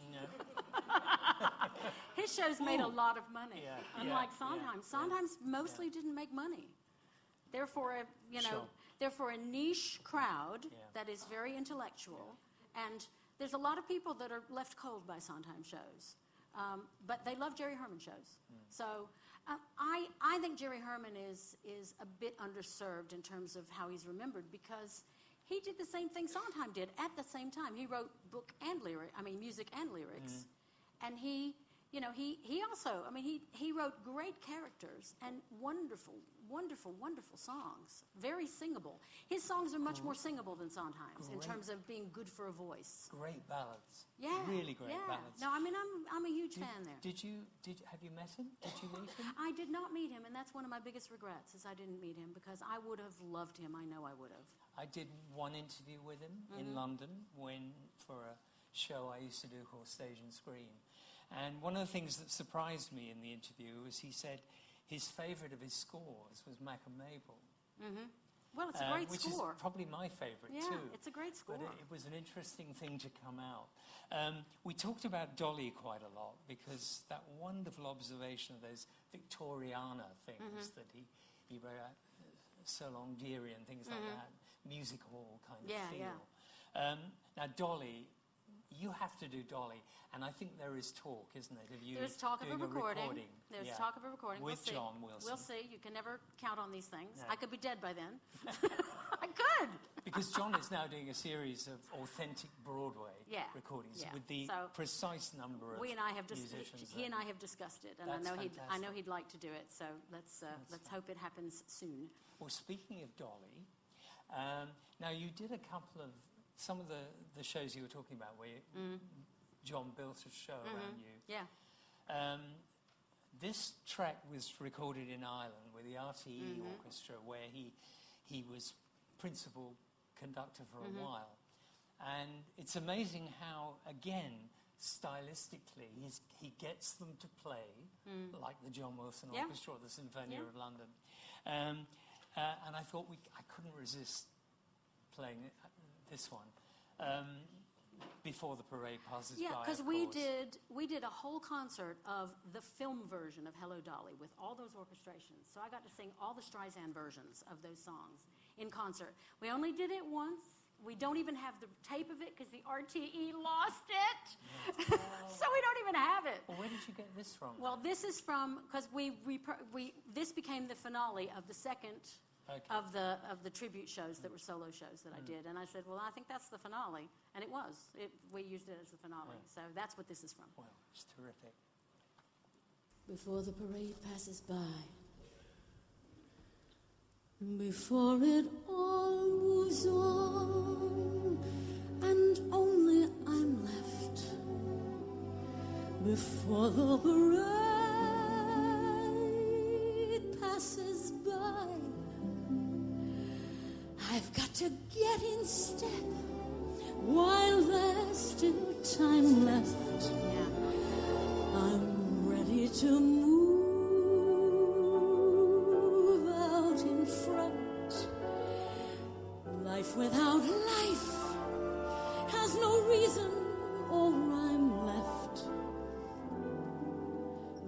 much. His shows made a lot of money, Yeah, unlike yeah, Sondheim. yeah, Sondheim's mostly didn't make money. Therefore, therefore a niche crowd that is very intellectual, and there's a lot of people that are left cold by Sondheim shows, but they love Jerry Herman shows. So I think Jerry Herman is a bit underserved in terms of how he's remembered because he did the same thing Sondheim did at the same time. He wrote music and lyrics. And he also, he wrote great characters and wonderful, wonderful, wonderful songs. Very singable. His songs are much more singable than Sondheim's in terms of being good for a voice. Great ballads. Yeah. Really great ballads. No, I'm a huge fan there. Have you met him? Did you meet him? I did not meet him, and that's one of my biggest regrets is I didn't meet him because I would have loved him. I know I would have. I did one interview with him in London for a show I used to do called Stage and Screen. And one of the things that surprised me in the interview was he said his favourite of his scores was Mac and Mabel. Well, it's a great which score. is probably my favourite too. Yeah, it's a great score. But it was an interesting thing to come out. We talked about Dolly quite a lot because that wonderful observation of those Victoriana things that he wrote out, So Long Dearie and things like that, music hall kind of feel. Yeah. Now Dolly, you have to do Dolly, and I think there is talk, isn't it, of you There's talk of a doing recording. There's Yeah. talk of a recording. With We'll see. John Wilson. We'll see. You can never count on these things. No. I could be dead by then. I could. Because John is now doing a series of authentic Broadway Yeah, recordings yeah. with the So precise number of We and I have musicians. he and I have discussed it, and I That's know fantastic. he'd like to do it. So let's hope it happens soon. Well, speaking of Dolly, now you did a couple of, some of the shows you were talking about where John built a show around you. Yeah. This track was recorded in Ireland with the RTE Orchestra, where he was principal conductor for a while. And it's amazing how, again, stylistically, he gets them to play like the John Wilson Yeah. Orchestra or the Sinfonia Yeah. of London. And I thought I couldn't resist playing this one. Before the parade passes Yeah, by, because of we course. did a whole concert of the film version of Hello Dolly with all those orchestrations. So I got to sing all the Streisand versions of those songs in concert. We only did it once. We don't even have the tape of it because the RTE lost it. So we don't even have it. Well, where did you get this from? Well, this is from, because this became the finale of the second of the tribute shows that were solo shows that I did. And I said, well, I think that's the finale. And it was. We used it as the finale. So that's what this is from. Well, it's terrific. Before the parade passes by, before it all moves on, and only I'm left, before the parade passes by, I've got to get in step while there's still time left. I'm ready to move out in front. Life without life has no reason or rhyme left.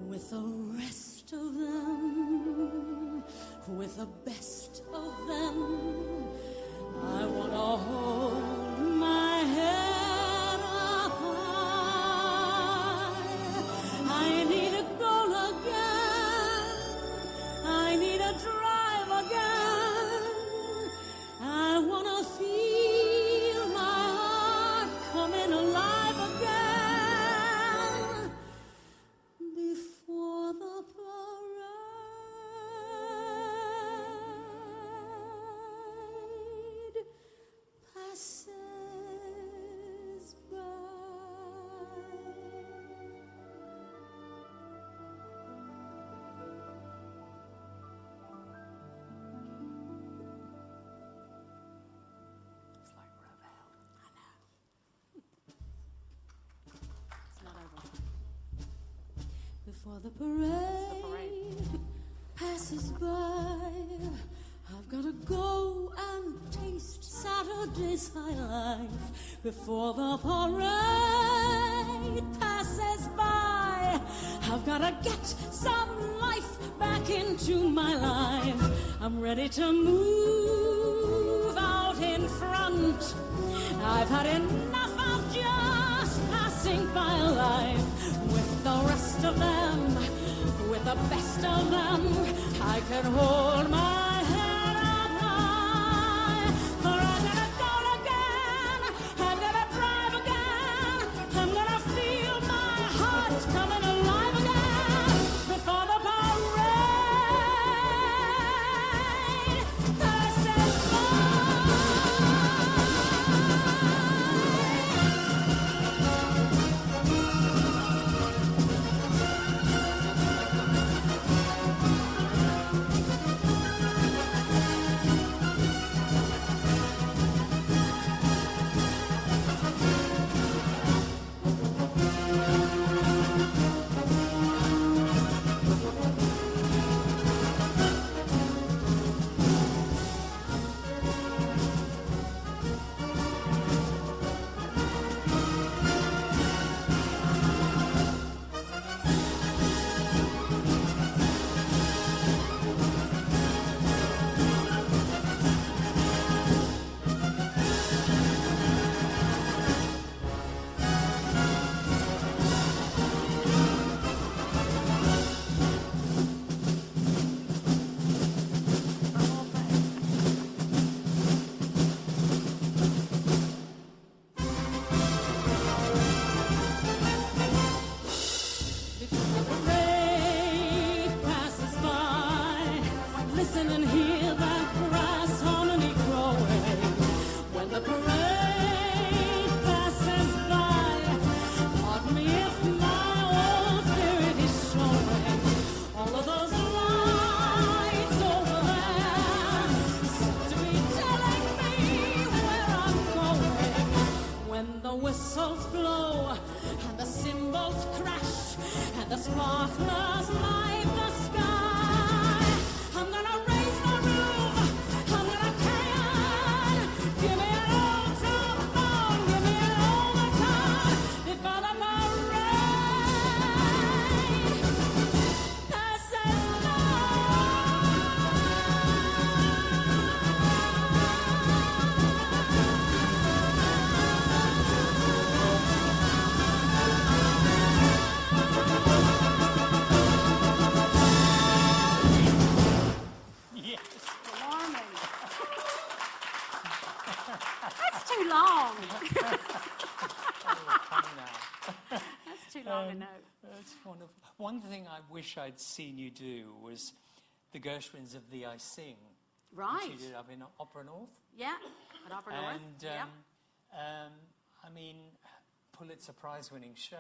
With the rest of them, with the best of them, I want to hold my head up high. I need a goal again. I need a drive again. I want to feel my heart coming alive again. Before the parade passes by. It's like Ravel. I know. It's not over. Before the parade passes by, I've got to go and taste Saturday's high life. Before the parade passes by, I've got to get some life back into my life. I'm ready to move out in front. I've had enough of just passing by life. With the rest of them, with the best of them, I can hold my head up high. For I'm gonna go again, I'm gonna drive again, I'm gonna feel my heart coming alive again. Before the parade passes by. long a note. That's wonderful. One thing I wish I'd seen you do was the Gershwins of Thee I Sing. Right. Which you did up in Opera North. Yeah, at Opera North. And, Yep. I mean, Pulitzer Prize-winning show.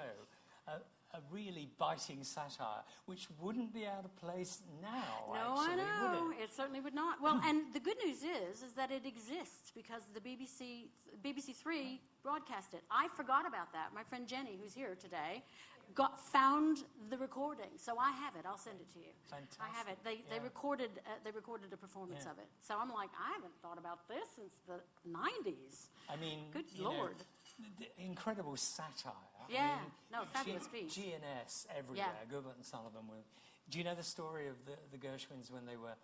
A really biting satire, which wouldn't be out of place now, No, actually, I know. would it? It certainly would not. Well, and the good news is that it exists because the BBC Three broadcast it. I forgot about that. My friend Jenny, who's here today, found the recording, so I have it. I'll send it to you. Fantastic. I have it. They recorded a performance of it. So I'm like, I haven't thought about this since the 90s. I mean, Good you know, Lord. the incredible satire. Yeah. I mean, No, fabulous piece. G&S everywhere. Yeah. Gilbert and Sullivan were. Do you know the story of the Gershwins when they were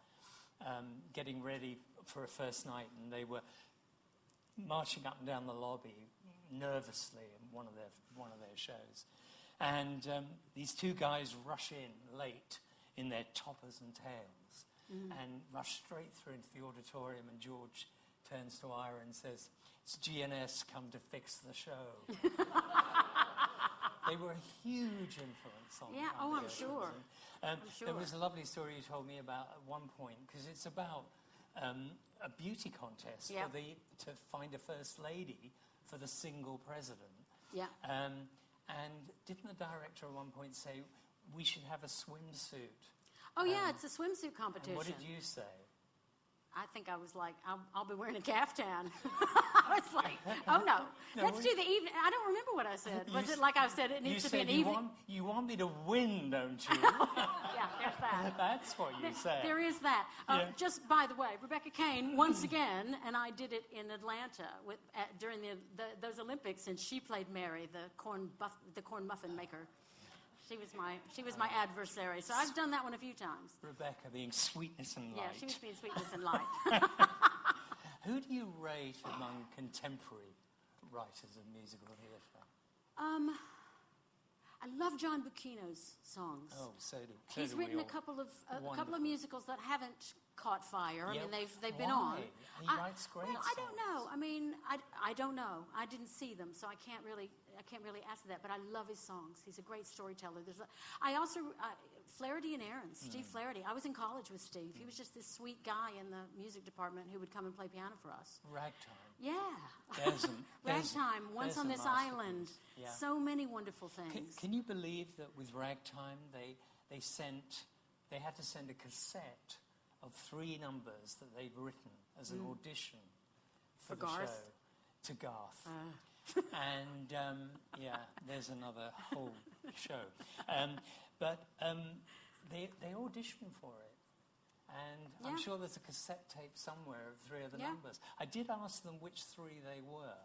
getting ready for a first night and they were marching up and down the lobby nervously in one of their shows, and these two guys rush in late in their toppers and tails and rush straight through into the auditorium, and George turns to Ira and says, "It's G&S come to fix the show." They were a huge influence on Yeah, on oh, the I'm Gershwins. sure. And, I'm sure. There was a lovely story you told me about at one point, because it's about a beauty contest Yep. to find a first lady for the single president. Yeah. And didn't the director at one point say, we should have a swimsuit? Oh, yeah, it's a swimsuit competition. And what did you say? I think I was like, I'll be wearing a caftan. I was like, oh no, let's do the evening. I don't remember what I said. Was it like I said it needs to be an evening? You want me to win, don't you? Yeah, there's that. That's what you said. There is that. Yeah. Just by the way, Rebecca Kane, once again, and I did it in Atlanta during those Olympics, and she played Mary, the corn muffin maker. She was my adversary. So I've done that one a few times. Rebecca being sweetness and light. Yeah, she was being sweetness and light. Who do you rate among contemporary writers of musical theatre? I love John Bucchino's songs. Oh, so do He's we written a all. couple of Wonderful. musicals that haven't caught fire. Yeah, I mean, they've been why? on. He writes great Well, I don't songs. know. I mean, I don't know. I didn't see them, so I can't really answer that. But I love his songs. He's a great storyteller. I also Flaherty and Aaron, Steve Flaherty. I was in college with Steve. He was just this sweet guy in the music department who would come and play piano for us. Ragtime. Yeah. There's Ragtime, Once there's on a This masterpiece. Island. Yeah. So many wonderful things. Can you believe that with Ragtime they had to send a cassette of 3 numbers that they'd written as an audition for the Garth? show to Garth. And yeah, there's another whole show. But they auditioned for it. And I'm Yeah. sure there's a cassette tape somewhere of 3 of the Yeah. numbers. I did ask them which 3 they were,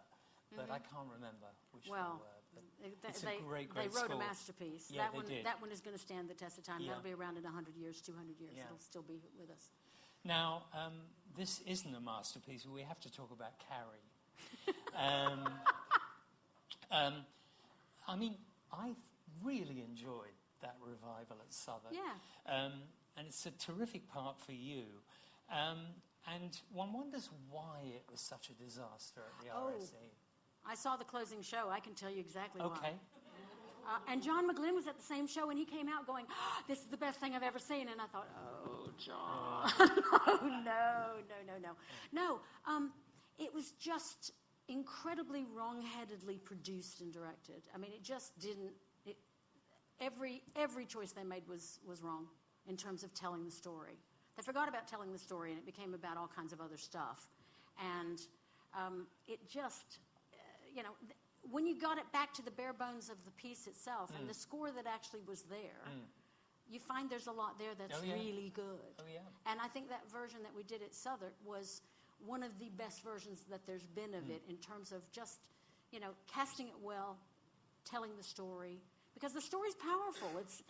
but I can't remember which Well, they were. But They, it's they, a great they wrote score. a masterpiece. Yeah, that they one, did. That one is going to stand the test of time. Yeah. That'll be around in 100 years, 200 years. Yeah. It'll still be with us. Now, this isn't a masterpiece, but we have to talk about Carrie. I mean, I really enjoyed that revival at Southwark. Yeah. And it's a terrific part for you. And one wonders why it was such a disaster at the RSE. I saw the closing show. I can tell you exactly Okay. why. And John McGlinn was at the same show, and he came out going, oh, this is the best thing I've ever seen. And I thought, oh, John. No, it was just incredibly wrong-headedly produced and directed. I mean, it just didn't... Every choice they made was wrong in terms of telling the story. They forgot about telling the story, and it became about all kinds of other stuff. And it just, when you got it back to the bare bones of the piece itself and the score that actually was there, you find there's a lot there that's really good. Oh, yeah. And I think that version that we did at Southwark was one of the best versions that there's been of it in terms of just, casting it well, telling the story. Because the story's powerful. It's,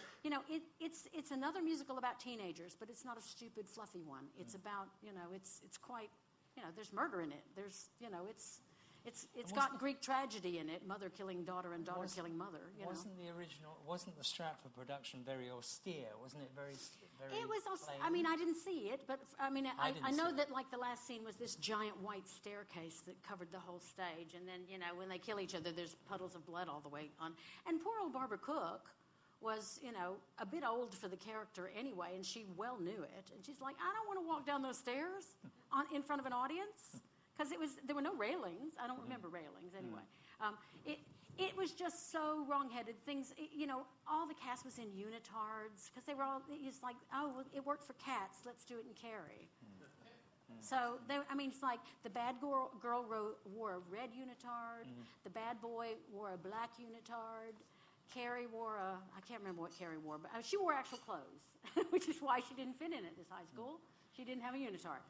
it's another musical about teenagers, but it's not a stupid, fluffy one. It's about, it's quite, there's murder in it. There's, It's got Greek tragedy in it, mother killing daughter and daughter killing mother. Wasn't the Stratford production very austere? Wasn't it very It was. plain? I mean, I didn't see it, but I mean, I didn't know see that like the last scene was this giant white staircase that covered the whole stage, and then when they kill each other, there's puddles of blood all the way on. And poor old Barbara Cook was a bit old for the character anyway, and she well knew it. And she's like, I don't want to walk down those stairs in front of an audience. Because there were no railings. I don't remember railings anyway. It was just so wrong-headed. Things, all the cast was in unitards because they were all. It's like, oh, well, it worked for Cats. Let's do it in Carrie. So it's like the bad girl wore a red unitard. The bad boy wore a black unitard. Carrie wore I can't remember what Carrie wore, but she wore actual clothes, which is why she didn't fit in at this high school. She didn't have a unitard.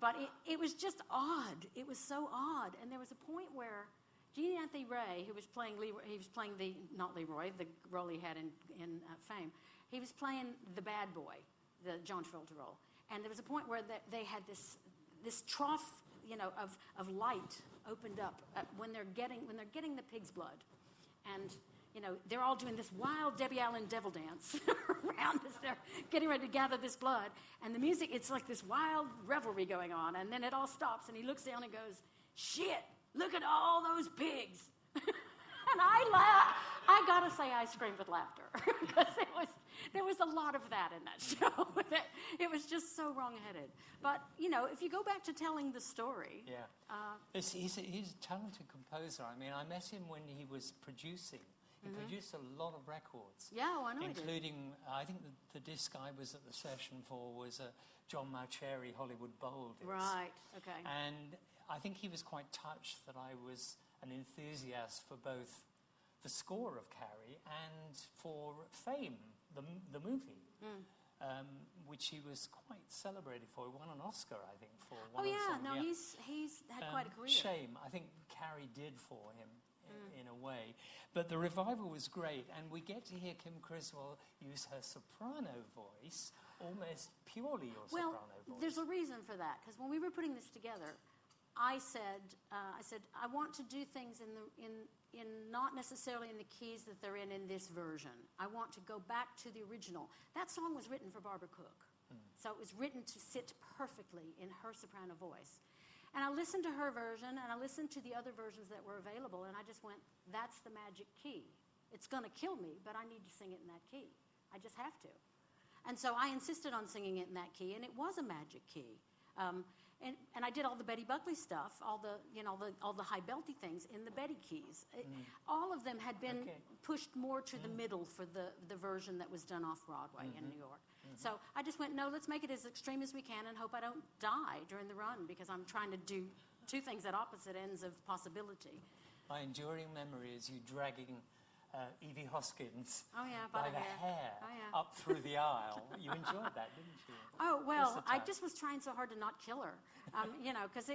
But it was just odd. It was so odd. And there was a point where Jeannie Anthony Ray, who was playing Leroy, he was playing not Leroy, the role he had in Fame. He was playing the bad boy, the John Travolta role. And there was a point where they had this trough, of light opened up when they're getting the pig's blood. And they're all doing this wild Debbie Allen devil dance around as they're getting ready to gather this blood. And the music, it's like this wild revelry going on. And then it all stops, and he looks down and goes, shit, look at all those pigs. And I laughed. I got to say I screamed with laughter because there was a lot of that in that show. It was just so wrong-headed. But, if you go back to telling the story... Yeah. He's a talented composer. I mean, I met him when he was producing. He produced a lot of records. Yeah, I know including, I think the disc I was at the session for was a John Mauceri Hollywood Bowl disc. Right, okay. And I think he was quite touched that I was an enthusiast for both the score of Carrie and for Fame, the movie, which he was quite celebrated for. He won an Oscar, I think, for one of them. He's had quite a career. Shame. I think Carrie did for him. In a way, but the revival was great, and we get to hear Kim Criswell use her soprano voice, almost purely your soprano voice. There's a reason for that, because when we were putting this together, I said I want to do things in not necessarily in the keys that they're in this version. I want to go back to the original. That song was written for Barbara Cook, so it was written to sit perfectly in her soprano voice. And I listened to her version, and I listened to the other versions that were available, and I just went, that's the magic key. It's going to kill me, but I need to sing it in that key. I just have to. And so I insisted on singing it in that key, and it was a magic key. And I did all the Betty Buckley stuff, all the high belty things in the Betty keys. All of them had been pushed more to the middle for the version that was done off Broadway in New York. So I just went, no, let's make it as extreme as we can and hope I don't die during the run, because I'm trying to do two things at opposite ends of possibility. My enduring memory is you dragging Evie Hoskins by the hair up through the aisle. You enjoyed that, didn't you? Oh, well, I just was trying so hard to not kill her, because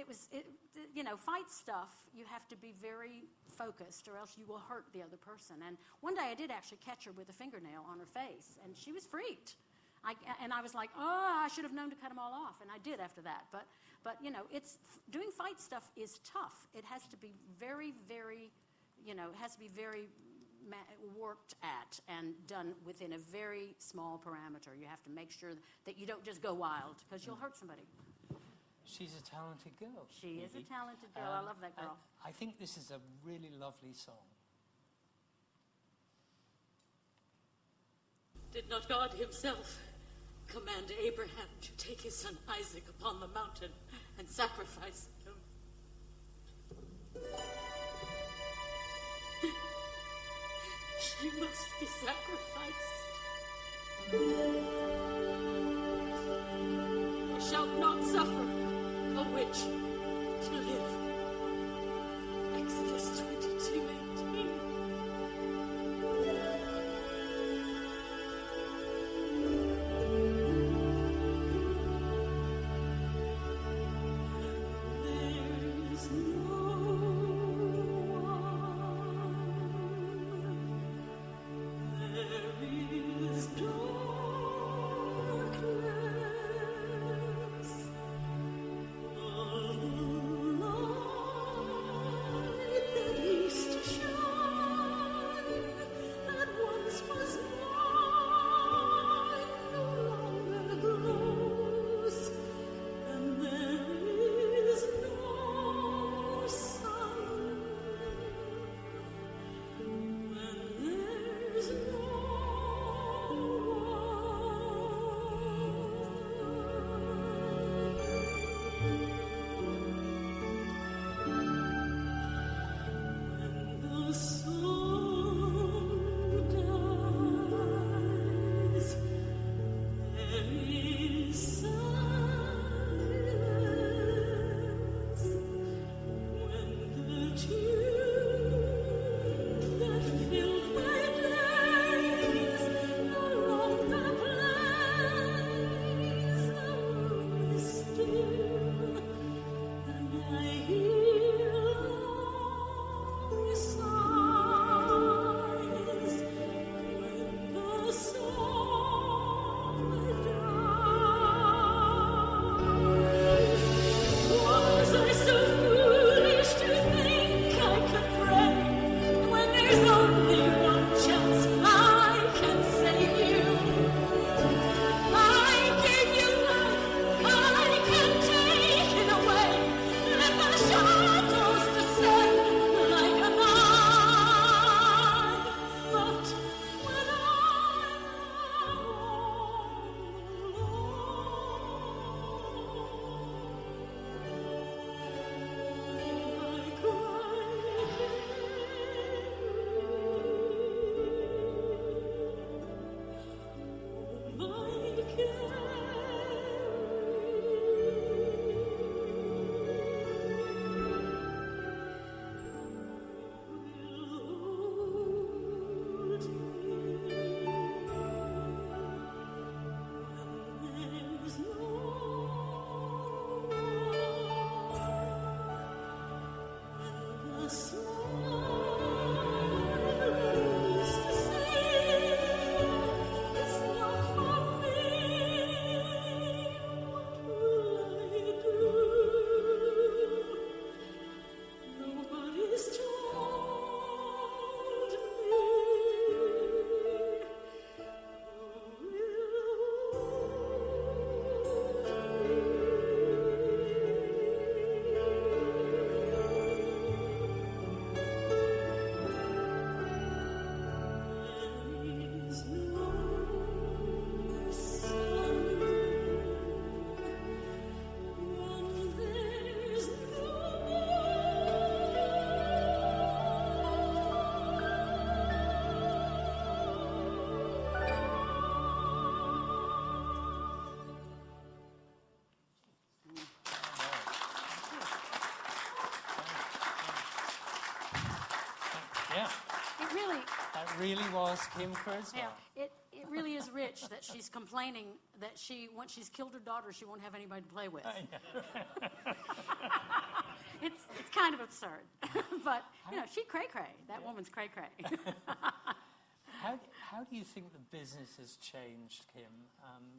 fight stuff, you have to be very focused or else you will hurt the other person. And one day I did actually catch her with a fingernail on her face, and she was freaked. And I was like, I should have known to cut them all off, and I did after that. But it's doing fight stuff is tough. It has to be very, very, worked at and done within a very small parameter. You have to make sure that you don't just go wild, because you'll hurt somebody. She's a talented girl. She is a talented girl. I love that girl. I think this is a really lovely song. Did not God himself command Abraham to take his son Isaac upon the mountain and sacrifice him? She must be sacrificed. Thou shalt not suffer a witch to live. Exodus 22:18. Darkness, all alone. Yeah. That really was Kim Criswell. Yeah, it really is rich that she's complaining that once she's killed her daughter, she won't have anybody to play with. It's kind of absurd, but she cray-cray. That woman's cray-cray. How do you think the business has changed, Kim,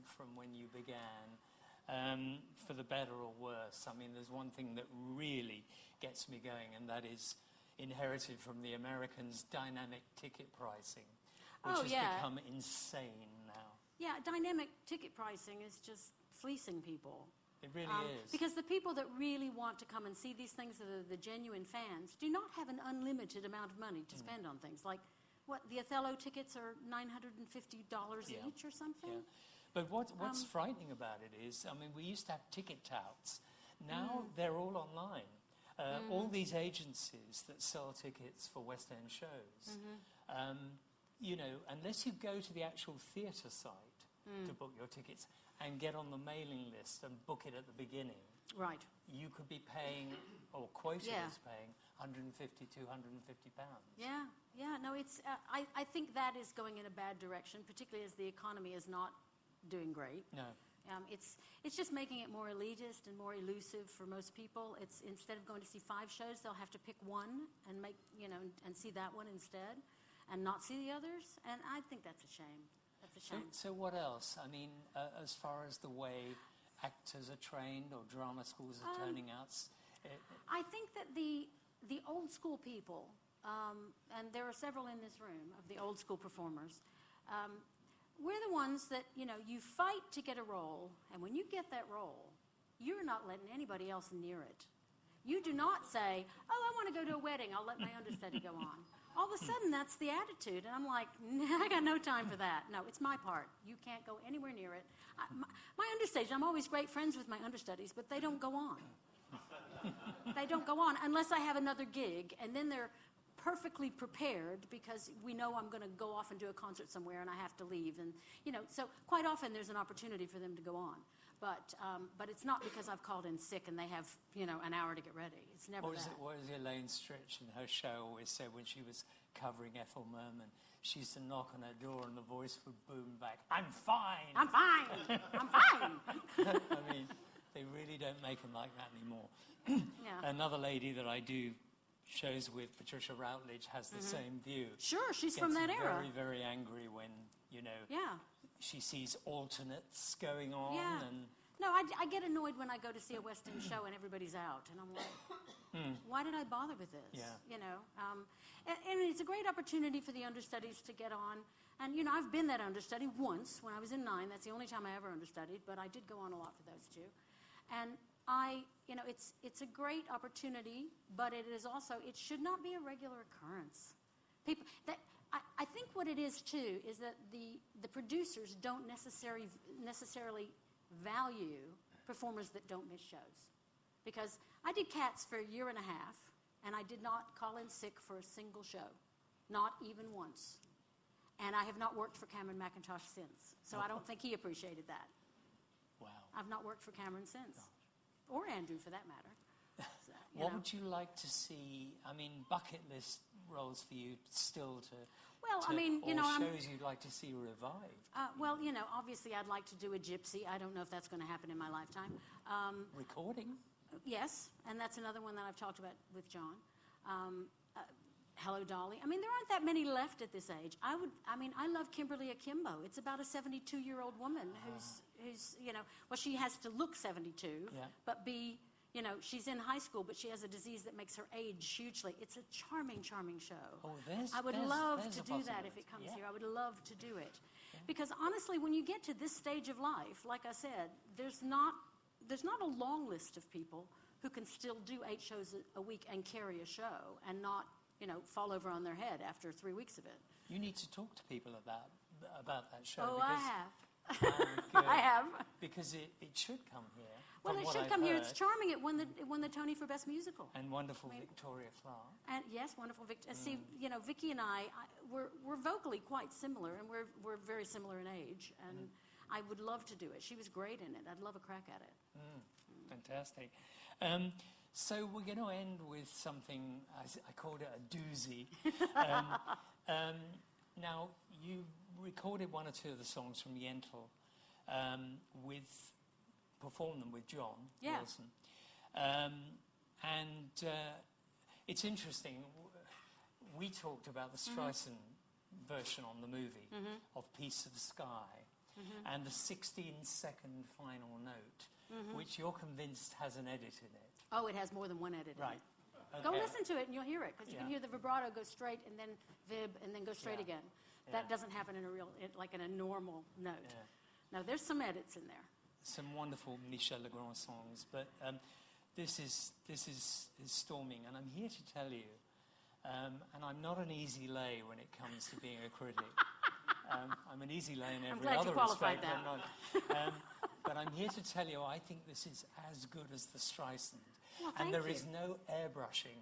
from when you began, for the better or worse? I mean, there's one thing that really gets me going, and that is inherited from the Americans, dynamic ticket pricing, which has become insane now. Yeah, dynamic ticket pricing is just fleecing people. It really is. Because the people that really want to come and see these things, the genuine fans, do not have an unlimited amount of money to spend on things. Like, the Othello tickets are $950 each or something? Yeah. But what's frightening about it is, I mean, we used to have ticket touts. Now they're all online. All these agencies that sell tickets for West End shows, unless you go to the actual theatre site to book your tickets and get on the mailing list and book it at the beginning, right, you could be paying, or quoted as paying, £150, £250. Yeah. No, it's. I think that is going in a bad direction, particularly as the economy is not doing great. No. It's just making it more elitist and more elusive for most people. It's instead of going to see 5 shows, they'll have to pick one and and see that one instead, and not see the others. And I think that's a shame. That's a shame. So what else? I mean, as far as the way actors are trained or drama schools are turning out. I think that the old school people, and there are several in this room of the old school performers. We're the ones that, you fight to get a role, and when you get that role, you're not letting anybody else near it. You do not say, oh, I want to go to a wedding, I'll let my understudy go on. All of a sudden, that's the attitude, and I'm like, I got no time for that. No, it's my part. You can't go anywhere near it. My understudies, I'm always great friends with my understudies, but they don't go on. They don't go on unless I have another gig, and then they're perfectly prepared because we know I'm going to go off and do a concert somewhere and I have to leave, and so quite often there's an opportunity for them to go on, but it's not because I've called in sick and they have an hour to get ready. It's never that. What was Elaine Stritch in her show always said when she was covering Ethel Merman? She used to knock on her door and the voice would boom back, I'm fine! I'm fine! I'm fine! I mean, they really don't make them like that anymore. Another lady that I do shows with Patricia Routledge has the same view. Sure, she's Gets from that era. very, very angry when, you know, Yeah. she sees alternates going on. Yeah. And No, I get annoyed when I go to see a West End show and everybody's out, and I'm like, why did I bother with this? Yeah. You know, and it's a great opportunity for the understudies to get on. And, you know, I've been that understudy once when I was in 9. That's the only time I ever understudied, but I did go on a lot for those two. And you know, it's a great opportunity, but it is also, it should not be a regular occurrence. People, I think what it is, too, is that the producers don't necessarily value performers that don't miss shows. Because I did Cats for a year and a half, and I did not call in sick for a single show, not even once. And I have not worked for Cameron McIntosh since, so I don't think he appreciated that. wow. I've not worked for Cameron since, or Andrew for that matter. So, you What know. would you like to see? I mean, bucket list roles for you still to. Well, to I mean, you or know, shows you'd like to see revived. Well, you know, obviously I'd like to do a Gypsy. I don't know if that's going to happen in my lifetime. Recording. Yes, and that's another one that I've talked about with John. Hello, Dolly. I mean, there aren't that many left at this age. I love Kimberly Akimbo. It's about a 72-year-old woman who's, you know, well, she has to look 72, Yeah. but be, you know, she's in high school, but she has a disease that makes her age hugely. It's a charming, charming show. Oh, I would there's love a to do that if possibility. it comes Yeah. here. I would love to do it. Because honestly, when you get to this stage of life, like I said, there's not a long list of people who can still do 8 shows a week and carry a show and not, you know, fall over on their head after 3 weeks of it. You need to talk to people about that show. Oh, because, I have. good. I have. Because it should come here. Well, from it what should I've come here. It's heard. charming. It won the Tony for Best Musical. And wonderful Victoria Clark. And yes, wonderful. See, you know, Vicky and we're vocally quite similar, and we're very similar in age. And I would love to do it. She was great in it. I'd love a crack at it. Fantastic. So we're going to end with something, I called it a doozy. Now, you recorded 1 or 2 of the songs from Yentl, performed them with John Wilson. It's interesting, we talked about the Streisand version on the movie of Piece of Sky, and the 16-second final note, which you're convinced has an edit in it. Oh, it has more than one edit. Right. Go Okay. listen to it and you'll hear it, because you can hear the vibrato go straight and then vib and then go straight Yeah. again. Yeah. That doesn't happen in a normal note. Yeah. No, there's some edits in there. Some wonderful Michel Legrand songs, but this is storming, and I'm here to tell you, and I'm not an easy lay when it comes to being a critic. I'm an easy lay in every glad you other qualified respect, that. but not. But I'm here to tell you, I think this is as good as the Streisand, Well, and thank there you. is no airbrushing.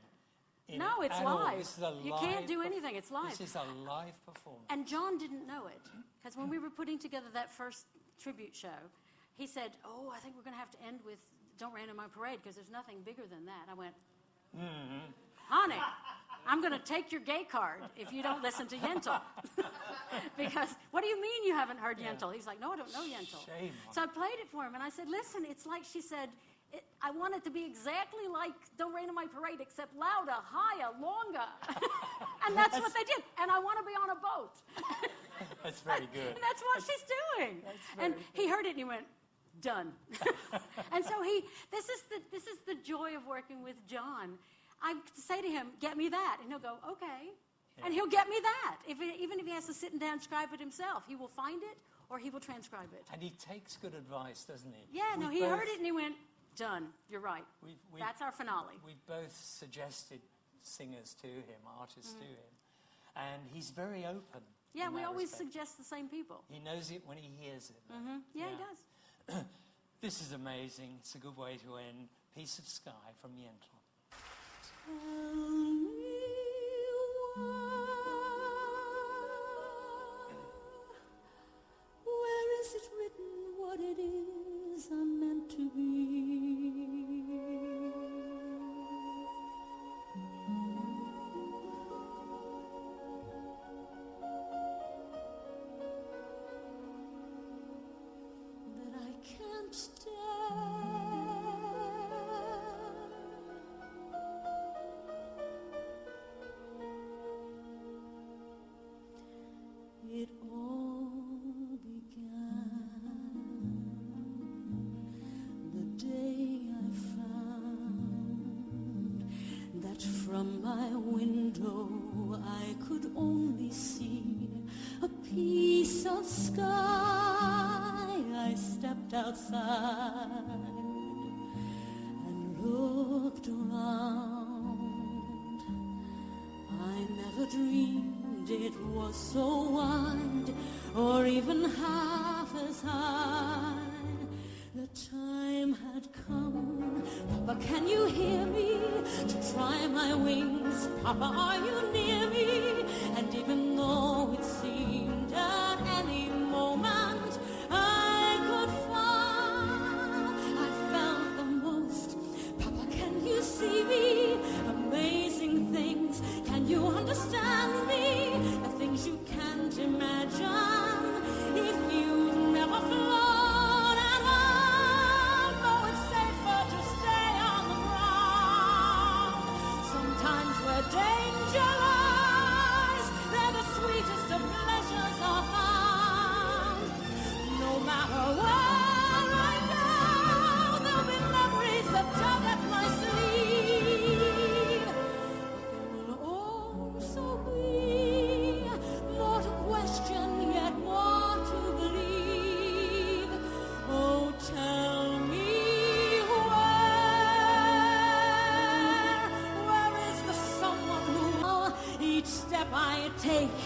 In No, it it's at all. live. This is a You can't live do anything. It's live. This is a live performance. And John didn't know it, because when we were putting together that first tribute show, he said, "Oh, I think we're going to have to end with Don't Rain on My Parade, because there's nothing bigger than that." I went, "Honey, I'm going to take your gay card if you don't listen to Yentl." Because, what do you mean you haven't heard Yentl? He's like, "No, I don't know Yentl." Shame on So I played it for him, and I said, "Listen, it's like," she said, "I want it to be exactly like Don't Rain on My Parade, except louder, higher, longer." And that's what they did. And I want to be on a boat. That's very good. And that's what she's doing. And he heard it and he went, "Done." And so this is the joy of working with John. I say to him, "Get me that." And he'll go, "Okay." Yeah. And he'll get me that. Even if he has to sit and transcribe it himself, he will find it or he will transcribe it. And he takes good advice, doesn't he? Yeah, no, he heard it and he went, "Done. You're right." We've- That's our finale. We've both suggested singers to him, artists to him, and he's very open. Yeah, in we that always respect. suggest the same people. He knows it when he hears it. though. Yeah, he does. This is amazing. It's a good way to end. Piece of Sky from Yentl. Where is it written what it is I'm meant to be? That I can't stand It all began the day I found that from my window I could only see a piece of sky. I stepped outside and looked around. I never dreamed it was so wide or even half as high. The time had come, Papa, can you hear me? To try my wings, Papa, are you near me? And even though it seemed at any moment I could fall, I felt the most. Papa, can you see me? Amazing things, can you understand me? The things you can't imagine if you've never flown at all. Though it's safer to stay on the ground. Sometimes where danger lies, there the sweetest of pleasures are found. No matter where I go, there'll be memories that tug at my sleeve. There will also be more to question, yet more to believe. Oh, tell me where is the someone who each step I take?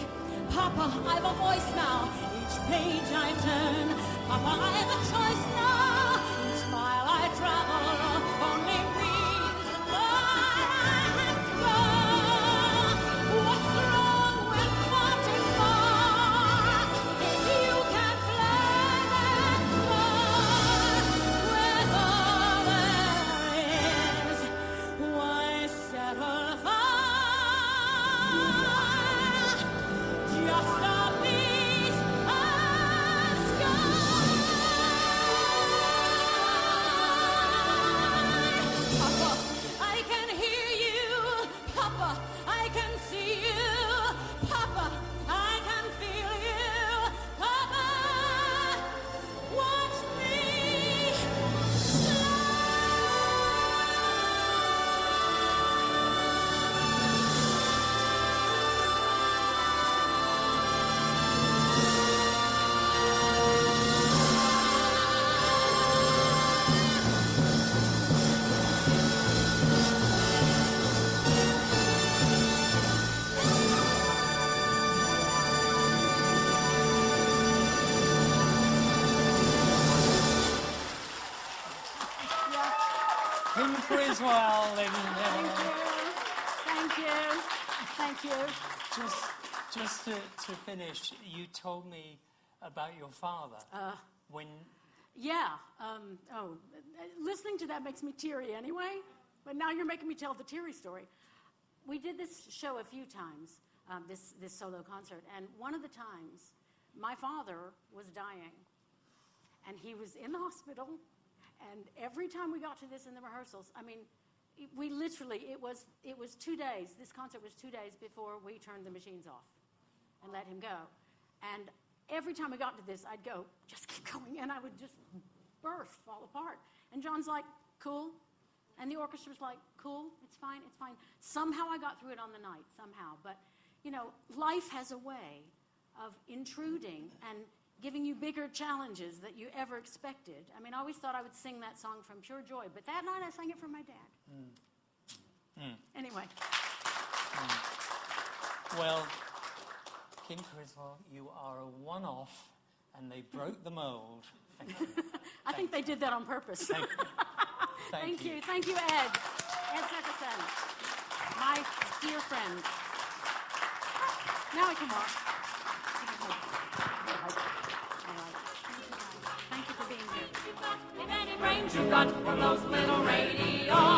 Papa, I've a voice now. Each page I turn, Papa, I have a choice now. Each mile I travel only means where I have to go. What's wrong with wanting more? If you can fly that far, where all there is, why settle for just a piece of sky? Papa, I can hear you. Papa, I can see you. Papa, I can feel you. Papa, watch me Kim Criswell, ladies and Thank gentlemen. you. Thank you. Thank you. Just to finish, you told me about your father when Yeah. Listening to that makes me teary anyway. But now you're making me tell the teary story. We did this show a few times, this solo concert, and one of the times, my father was dying, and he was in the hospital. And every time we got to this in the rehearsals, I mean, we literally, it was 2 days. This concert was 2 days before we turned the machines off and let him go. And every time we got to this, I'd go, just keep going, and I would just burst, fall apart. And John's like, cool. And the orchestra was like, cool, it's fine, it's fine. Somehow I got through it on the night, somehow. But, you know, life has a way of intruding and giving you bigger challenges that you ever expected. I mean, I always thought I would sing that song from pure joy, but that night I sang it for my dad. Anyway. Well, Kim Criswell, you are a one-off, and they broke the mold. Thank you. I think they did that on purpose. Thank you. Thank you. Thank you, Ed. Ed Seckerson, my dear friend. Now I can walk. Thank you for being here. If any brains you've got from those little radios.